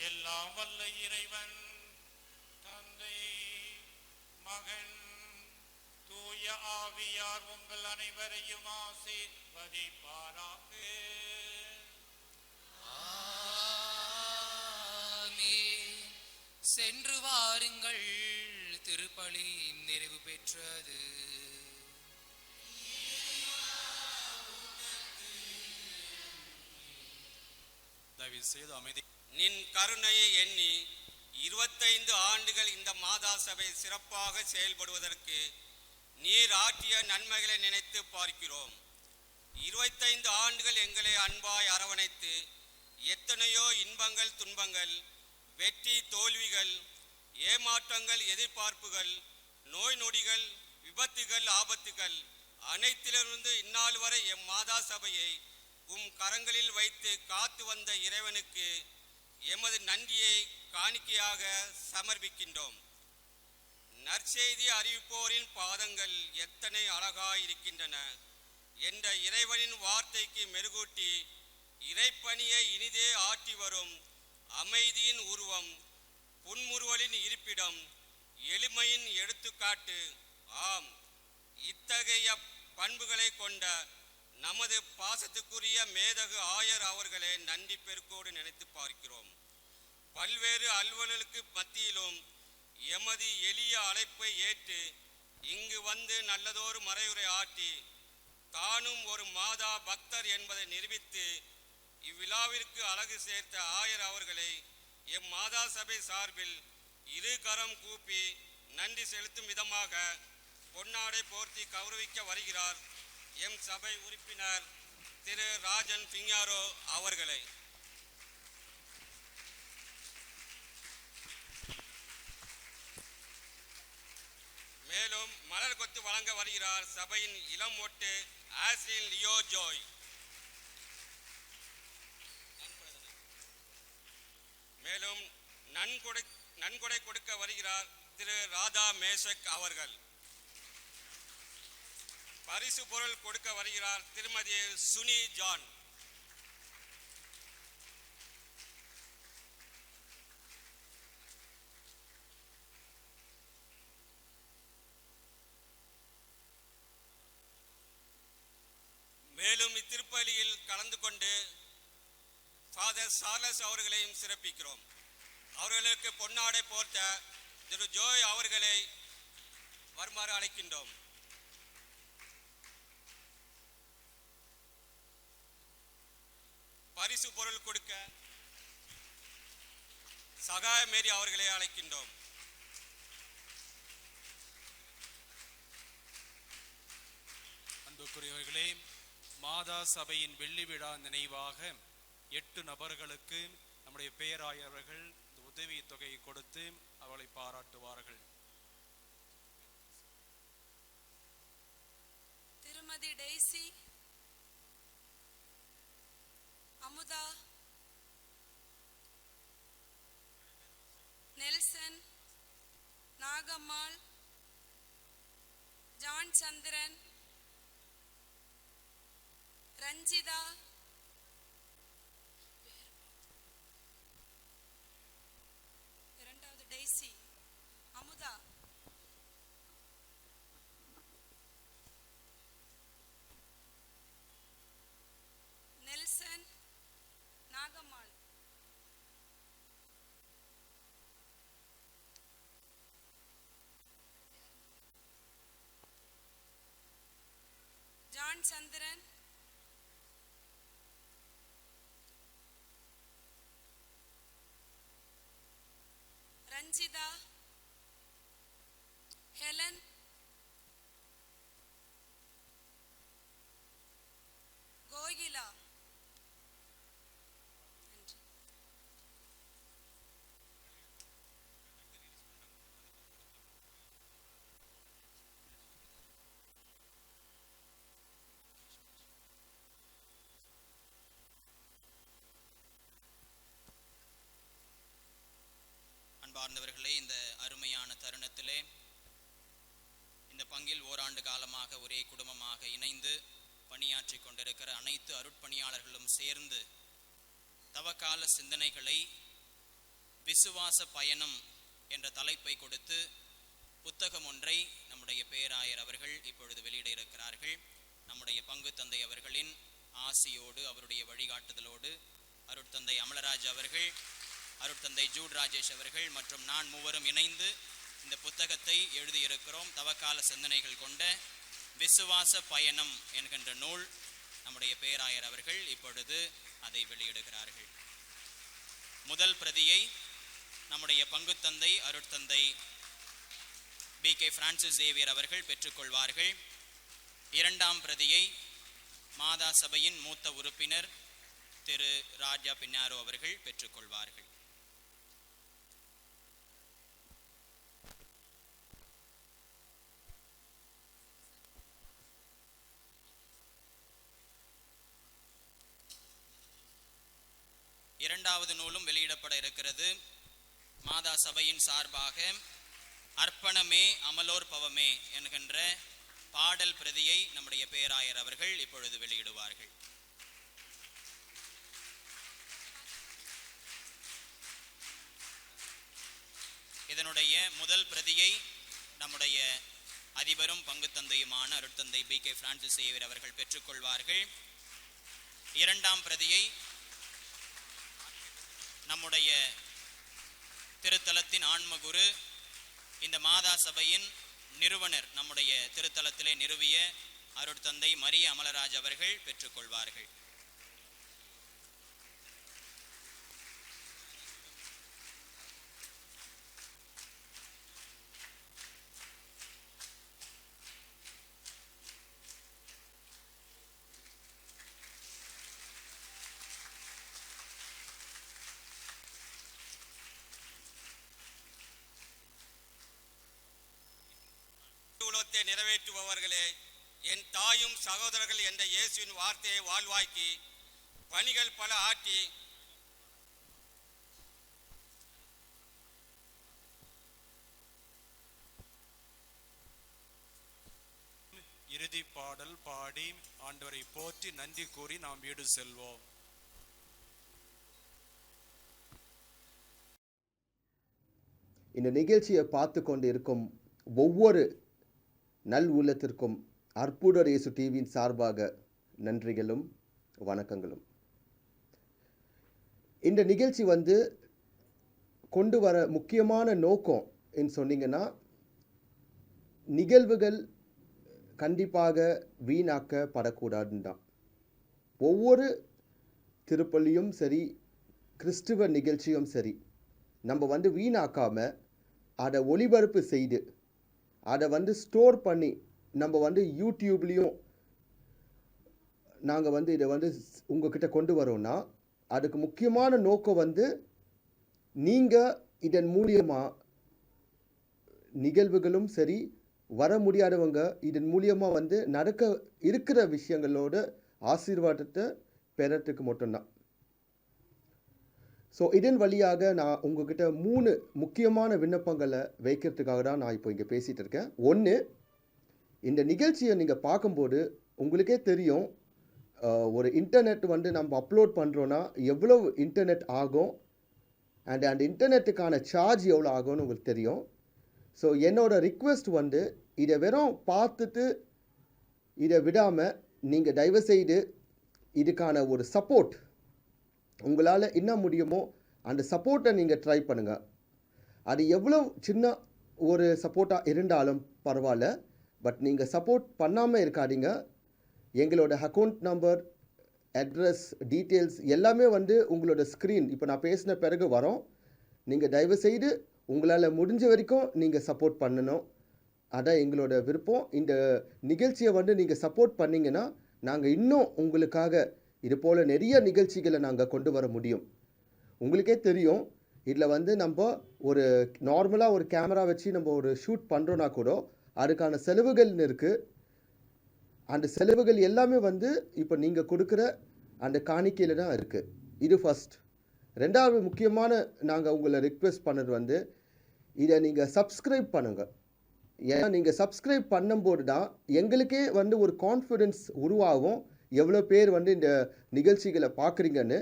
எல்லாம் வல்ல இறைவன் தந்தை, மகன், தூய ஆவியார் உங்கள் அனைவரையும் ஆசீர்வதிப்பாராக. சென்று வாருங்கள், திருப்பலி நிறைவு பெற்றது. தயவு செய்து அமைதி. நின் கருணையை எண்ணி 25 ஆண்டுகள் இந்த மாதா சபை சிறப்பாக செயல்படுவதற்கு நீர் ஆற்றிய நன்மைகளை நினைத்து பார்க்கிறோம். 25 ஆண்டுகள் எங்களை அன்பாய் அரவணைத்து எத்தனையோ இன்பங்கள், துன்பங்கள், வெற்றி, தோல்விகள், ஏமாற்றங்கள், எதிர்பார்ப்புகள், நோய் நொடிகள், விபத்துகள், ஆபத்துகள் அனைத்திலிருந்து இந்நாள் வரை எம் மாதா சபையை உம் கரங்களில் வைத்து காத்து வந்த இறைவனுக்கு எமது நன்றியை காணிக்கையாக சமர்ப்பிக்கின்றோம். நற்செய்தி அறிவிப்போரின் பாதங்கள் எத்தனை அழகாயிருக்கின்றன என்ற இறைவனின் வார்த்தைக்கு மெருகூட்டி இறைப்பணியை இனிதே ஆற்றி வரும் அமைதியின் உருவம், புன்முறுவலின் இருப்பிடம், எளிமையின் எடுத்துக்காட்டு. ஆம், இத்தகைய பண்புகளை கொண்ட நமது பாசத்துக்குரிய மேதகு ஆயர் அவர்களை நன்றி பெருக்கோடு நினைத்து பார்க்கிறோம். பல்வேறு அலுவல்களுக்கு மத்தியிலும் எமது எளிய அழைப்பை ஏற்று இங்கு வந்து நல்லதொரு மறையுரை ஆற்றி தானும் ஒரு மாதா பக்தர் என்பதை நிரூபித்து இவ்விழாவிற்கு அழகு சேர்த்த ஆயர் அவர்களை எம் மாதா சபை சார்பில் இரு கரம் கூப்பி நன்றி செலுத்தும் விதமாக பொன்னாடை போர்த்தி கௌரவிக்க வருகிறார் எம் சபை உறுப்பினர் திரு ராஜன் பிங்யாரோ அவர்களை. மேலும் மலர் கொத்து வழங்க வருகிறார் சபையின் இளம் ஒட்டு ஆஸ்லின் லியோ ஜோய். மேலும் நன்கொடை கொடுக்க வருகிறார் திரு ராதா மேஷக் அவர்கள். பரிசு பொருள் கொடுக்க வருகிறார் திருமதி சுனி ஜான். மேலும் இத்திருப்பலியில் கலந்து கொண்டு ஃபாதர் சார்லஸ் அவர்களையும் சிறப்பிக்கிறோம். அவர்களுக்கு பொன்னாடை போர்த்த திரு ஜோய் அவர்களை வருமாறு அழைக்கின்றோம். பரிசு பொருள் கொடுக்க சகாய மேரி அவர்களை அழைக்கின்றோம். அன்புக்குரியவர்களே, மாதா சபையின் வெள்ளி விழா நினைவாக 8 நபர்களுக்கு நம்முடைய பேராயர்கள் இந்த உதவி தொகையை கொடுத்து அவளை பாராட்டுவார்கள். திருமதி Daisy, Amutha, Nelson, Nagammal, John Chandran, Ranjitha, இரண்டாவது Daisy, Amutha, Nelson, Nagammal, John Chandran, Ranjitha, Helen, Kokila. அன்பார்ந்தவர்களே, இந்த அருமையான தருணத்திலே இந்த பங்கில் ஓராண்டு காலமாக ஒரே குடும்பமாக இணைந்து பணியாற்றி கொண்டிருக்கிற அனைத்து அருட்பணியாளர்களும் சேர்ந்து தவக்கால சிந்தனைகளை விசுவாச பயணம் என்ற தலைப்பை கொடுத்து புத்தகம் ஒன்றை நம்முடைய பேராயர் அவர்கள் இப்பொழுது வெளியிட இருக்கிறார்கள். நம்முடைய பங்கு தந்தை அவர்களின் ஆசியோடு அவருடைய வழிகாட்டுதலோடு அருட்தந்தை அமலராஜ் அவர்கள், அருட்தந்தை ஜூட் ராஜேஷ் அவர்கள் மற்றும் நான் மூவரும் இணைந்து இந்த புத்தகத்தை எழுதியிருக்கிறோம். தவக்கால சிந்தனைகள் கொண்ட விசுவாச பயணம் என்கின்ற நூல். நம்முடைய பேராயர் அவர்கள் இப்பொழுது அதை வெளியிடுகிறார்கள். முதல் பிரதியை நம்முடைய பங்கு தந்தை அருட்தந்தை BK பிரான்சிஸ் சேவியர் அவர்கள் பெற்றுக்கொள்வார்கள். இரண்டாம் பிரதியை மாதா சபையின் மூத்த உறுப்பினர் திரு ராஜா பின்னாரோ அவர்கள் பெற்றுக்கொள்வார்கள். இரண்டாவது நூலும் வெளியிடப்பட இருக்கிறது. மாதா சபையின் சார்பாக அர்ப்பணமே அமலோர் பவமே என்கின்ற பாடல் பிரதியை நம்முடைய பேராயர் அவர்கள் இப்பொழுது வெளியிடுவார்கள். இதனுடைய முதல் பிரதியை நம்முடைய அதிபரும் பங்கு தந்தையுமான அருட்தந்தை BK பிரான்சிஸ் சேவியர் அவர்கள் பெற்றுக்கொள்வார்கள். இரண்டாம் பிரதியை நம்முடைய திருத்தலத்தின் ஆன்மகுரு, இந்த மாதா சபையின் நிறுவனர், நம்முடைய திருத்தலத்திலே நிறுவிய அருட்தந்தை மரிய அமலராஜ் அவர்கள் பெற்றுக்கொள்வார்கள். நிறைவேற்றுபவர்களே, என் தாயும் சகோதரர்கள் என்ற இயேசுவின் வார்த்தையை வாழ்வாக்கி பணிகள் பல ஆற்றி இறுதி பாடல் பாடி ஆண்டவரை போற்றி நன்றி கூறி நாம் வீடு செல்வோம். இந்த நிகழ்ச்சியை பார்த்து கொண்டு இருக்கும் ஒவ்வொரு நல் உள்ளத்திற்கும் அற்புதர் இயேசு டிவியின் சார்பாக நன்றிகளும் வணக்கங்களும். இந்த நிகழ்ச்சி கொண்டு வர முக்கியமான நோக்கம் என்று சொன்னீங்கன்னா, நிகழ்வுகள் கண்டிப்பாக வீணாக்கப்படக்கூடாதுன்னு தான். ஒவ்வொரு திருப்பலியும் சரி, கிறிஸ்துவ நிகழ்ச்சியும் சரி, நம்ம வீணாக்காம அதை ஒளிபரப்பு செய்து அதை ஸ்டோர் பண்ணி நம்ம யூடியூப்லேயும் நாங்கள் இதை உங்ககிட்ட கொண்டு வரோம்னா, அதுக்கு முக்கியமான நோக்கம் நீங்கள் இதன் மூலியமாக நிகழ்வுகளும் சரி, வர முடியாதவங்க இதன் மூலியமாக நடக்க இருக்கிற விஷயங்களோட ஆசீர்வாதத்தை பெறத்துக்கு மட்டும்தான். ஸோ இதன் வழியாக நான் உங்ககிட்ட 3 முக்கியமான விண்ணப்பங்களை வைக்கிறதுக்காக தான் நான் இப்போ இங்கே பேசிகிட்டு இருக்கேன். ஒன்று, இந்த நிகழ்ச்சியை நீங்கள் பார்க்கும்போது உங்களுக்கே தெரியும், ஒரு இன்டர்நெட் நம்ம அப்லோட் பண்ணுறோன்னா எவ்வளோ இன்டர்நெட் ஆகும், அண்ட் அந்த இன்டர்நெட்டுக்கான சார்ஜ் எவ்வளோ ஆகும்னு உங்களுக்கு தெரியும். ஸோ என்னோட ரிக்வெஸ்ட் இதை வெறும் பார்த்துட்டு இதை விடாமல் நீங்கள் தயவுசெய்து இதுக்கான ஒரு சப்போர்ட் உங்களால் என்ன முடியுமோ அந்த சப்போர்ட்டை நீங்கள் ட்ரை பண்ணுங்கள். அது எவ்வளோ சின்ன ஒரு சப்போர்ட்டாக இருந்தாலும் பரவாயில்ல, பட் நீங்கள் சப்போர்ட் பண்ணாமல் இருக்காதீங்க. எங்களோட அக்கௌண்ட் நம்பர், அட்ரஸ், டீட்டெயில்ஸ் எல்லாமே உங்களோட ஸ்க்ரீன் இப்போ நான் பேசின பிறகு வரோம். நீங்கள் தயவுசெய்து உங்களால் முடிஞ்ச வரைக்கும் நீங்கள் சப்போர்ட் பண்ணணும். அதான் எங்களோட விருப்பம். இந்த நிகழ்ச்சியை நீங்கள் சப்போர்ட் பண்ணிங்கன்னா நாங்கள் இன்னும் உங்களுக்காக இது போல் நிறைய நிகழ்ச்சிகளை நாங்கள் கொண்டு வர முடியும். உங்களுக்கே தெரியும், இதில் நம்ம ஒரு நார்மலாக ஒரு கேமரா வச்சு நம்ம ஒரு ஷூட் பண்ணுறோன்னா கூட அதுக்கான செலவுகள்னு இருக்குது. அந்த செலவுகள் எல்லாமே இப்போ நீங்கள் கொடுக்குற அந்த காணிக்கையில் தான் இருக்குது. இது ஃபஸ்ட். ரெண்டாவது முக்கியமான நாங்கள் உங்களை ரிக்வெஸ்ட் பண்ணது இதை நீங்கள் சப்ஸ்கிரைப் பண்ணுங்கள். ஏன்னா நீங்கள் சப்ஸ்கிரைப் பண்ணும்போது தான் எங்களுக்கே ஒரு கான்ஃபிடென்ஸ் உருவாகும், எவ்வளோ பேர் இந்த நிகழ்ச்சிகளை பார்க்குறீங்கன்னு.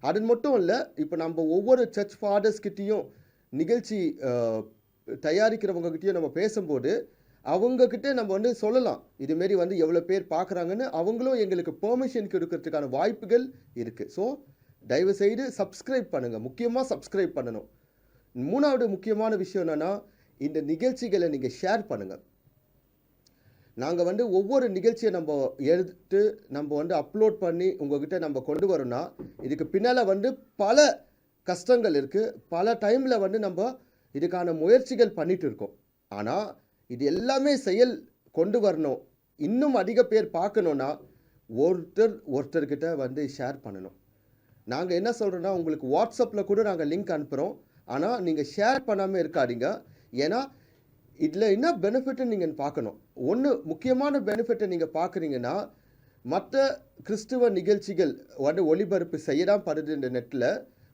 அது மட்டும் இல்லை, இப்போ நம்ம ஒவ்வொரு சர்ச் ஃபாதர்ஸ்கிட்டையும் நிகழ்ச்சி தயாரிக்கிறவங்ககிட்டையும் நம்ம பேசும்போது அவங்கக்கிட்ட நம்ம சொல்லலாம், இதுமாரி எவ்வளோ பேர் பார்க்குறாங்கன்னு. அவங்களும் எங்களுக்கு பெர்மிஷன் கொடுக்கறதுக்கான வாய்ப்புகள் இருக்குது. ஸோ தயவுசெய்து சப்ஸ்கிரைப் பண்ணுங்கள், முக்கியமாக சப்ஸ்கிரைப் பண்ணணும். மூணாவது முக்கியமான விஷயம் என்னென்னா, இந்த நிகழ்ச்சிகளை நீங்கள் ஷேர் பண்ணுங்கள். நாங்கள் ஒவ்வொரு நிகழ்ச்சியை நம்ம எடுத்து நம்ம அப்லோட் பண்ணி உங்கள்கிட்ட நம்ம கொண்டு வரோன்னா இதுக்கு பின்னால் பல கஷ்டங்கள் இருக்குது. பல டைமில் நம்ம இதுக்கான முயற்சிகள் பண்ணிகிட்டு இருக்கோம். ஆனால் இது எல்லாமே கொண்டு வரணும், இன்னும் அதிக பேர் பார்க்கணுன்னா ஒருத்தர்கிட்ட ஷேர் பண்ணணும். நாங்கள் என்ன சொல்கிறோன்னா, உங்களுக்கு வாட்ஸ்அப்பில் கூட நாங்கள் லிங்க் அனுப்புகிறோம். ஆனால் நீங்கள் ஷேர் பண்ணாமல் இருக்காதீங்க. ஏன்னா இதில் என்ன பெனிஃபிட்னு நீங்கள் பார்க்கணும். ஒன்று முக்கியமான பெனிஃபிட்டை நீங்கள் பார்க்குறீங்கன்னா, மற்ற கிறிஸ்துவ நிகழ்ச்சிகள் ஒளிபரப்பு செய்யதான் படுது இந்த நெட்டில்.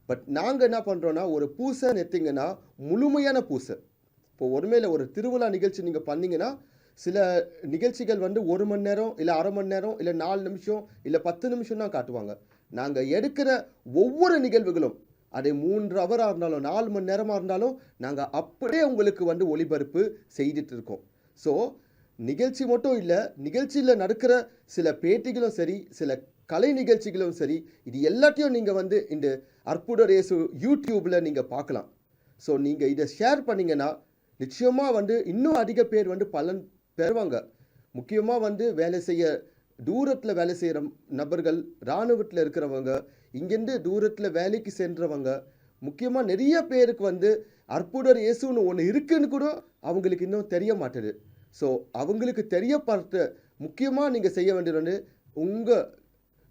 பட் நாங்கள் என்ன பண்ணுறோன்னா, ஒரு பூசை நெத்திங்கன்னா முழுமையான பூசை. இப்போ ஒருமையில் ஒரு திருவிழா நிகழ்ச்சி நீங்கள் பண்ணிங்கன்னா, சில நிகழ்ச்சிகள் 1 மணி நேரம் இல்லை அரை மணி நேரம் இல்லை 4 நிமிஷம் இல்லை 10 நிமிஷம் தான் காட்டுவாங்க. நாங்கள் எடுக்கிற ஒவ்வொரு நிகழ்வுகளும் அது 3 ஹவராக இருந்தாலும் 4 மணி நேரமாக இருந்தாலும் நாங்கள் அப்படியே உங்களுக்கு வந்து ஒளிபரப்பு செய்துட்டு இருக்கோம். ஸோ நிகழ்ச்சி மட்டும் இல்லை, நிகழ்ச்சியில் நடக்கிற சில பேட்டிகளும் சரி, சில கலை நிகழ்ச்சிகளும் சரி, இது எல்லாத்தையும் நீங்கள் வந்து இந்த அற்புதர் இயேசு யூடியூப்பில் நீங்கள் பார்க்கலாம். ஸோ நீங்கள் இதை ஷேர் பண்ணிங்கன்னா நிச்சயமாக வந்து இன்னும் அதிக பேர் வந்து பலன் பெறுவாங்க. முக்கியமாக வந்து தூரத்தில் வேலை செய்கிற நபர்கள், இராணுவத்தில் இருக்கிறவங்க, இங்கேருந்து தூரத்தில் வேலைக்கு சென்றவங்க, முக்கியமாக நிறைய பேருக்கு வந்து அற்புதர் இயேசுன்னு ஒன்று இருக்குன்னு கூட அவங்களுக்கு இன்னும் தெரிய மாட்டுது. ஸோ அவங்களுக்கு தெரியப்படுத்த முக்கியமாக நீங்கள் செய்ய வேண்டியது வந்து உங்கள்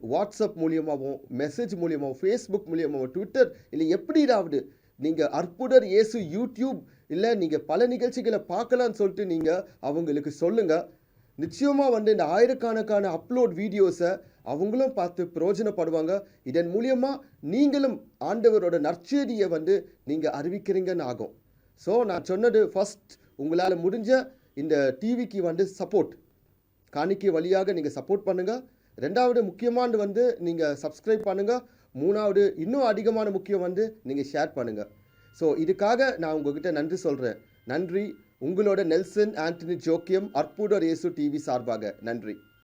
வாட்ஸ்அப் மூலியமாகவும், மெசேஜ் மூலியமாகவும், ஃபேஸ்புக் மூலியமாகவும், ட்விட்டர் இல்லை எப்படியாவது நீங்கள் அற்புதர் இயேசு யூடியூப் இல்லை நீங்கள் பல நிகழ்ச்சிகளை பார்க்கலான்னு சொல்லிட்டு நீங்கள் அவங்களுக்கு சொல்லுங்கள். நிச்சயமாக வந்து இந்த ஆயிரக்கணக்கான அப்லோட் வீடியோஸை அவங்களும் பார்த்து பிரயோஜனப்படுவாங்க. இதன் மூலியமாக நீங்களும் ஆண்டவரோட நற்செய்தியை வந்து நீங்கள் அறிவிக்கிறீங்கன்னு ஆகும். ஸோ நான் சொன்னது ஃபர்ஸ்ட், உங்களால் முடிஞ்ச இந்த டிவிக்கு வந்து சப்போர்ட் காணிக்கை வழியாக நீங்கள் சப்போர்ட் பண்ணுங்கள். 2வது முக்கியமானது வந்து நீங்கள் சப்ஸ்கிரைப் பண்ணுங்கள். 3வது இன்னும் அதிகமான முக்கியம் வந்து நீங்கள் ஷேர் பண்ணுங்கள். ஸோ இதுக்காக நான் உங்ககிட்ட நன்றி சொல்கிறேன். நன்றி. உங்களோட நெல்சன் ஆண்டனி ஜோக்கியம், அற்புதர் இயேசு டிவி சார்பாக நன்றி.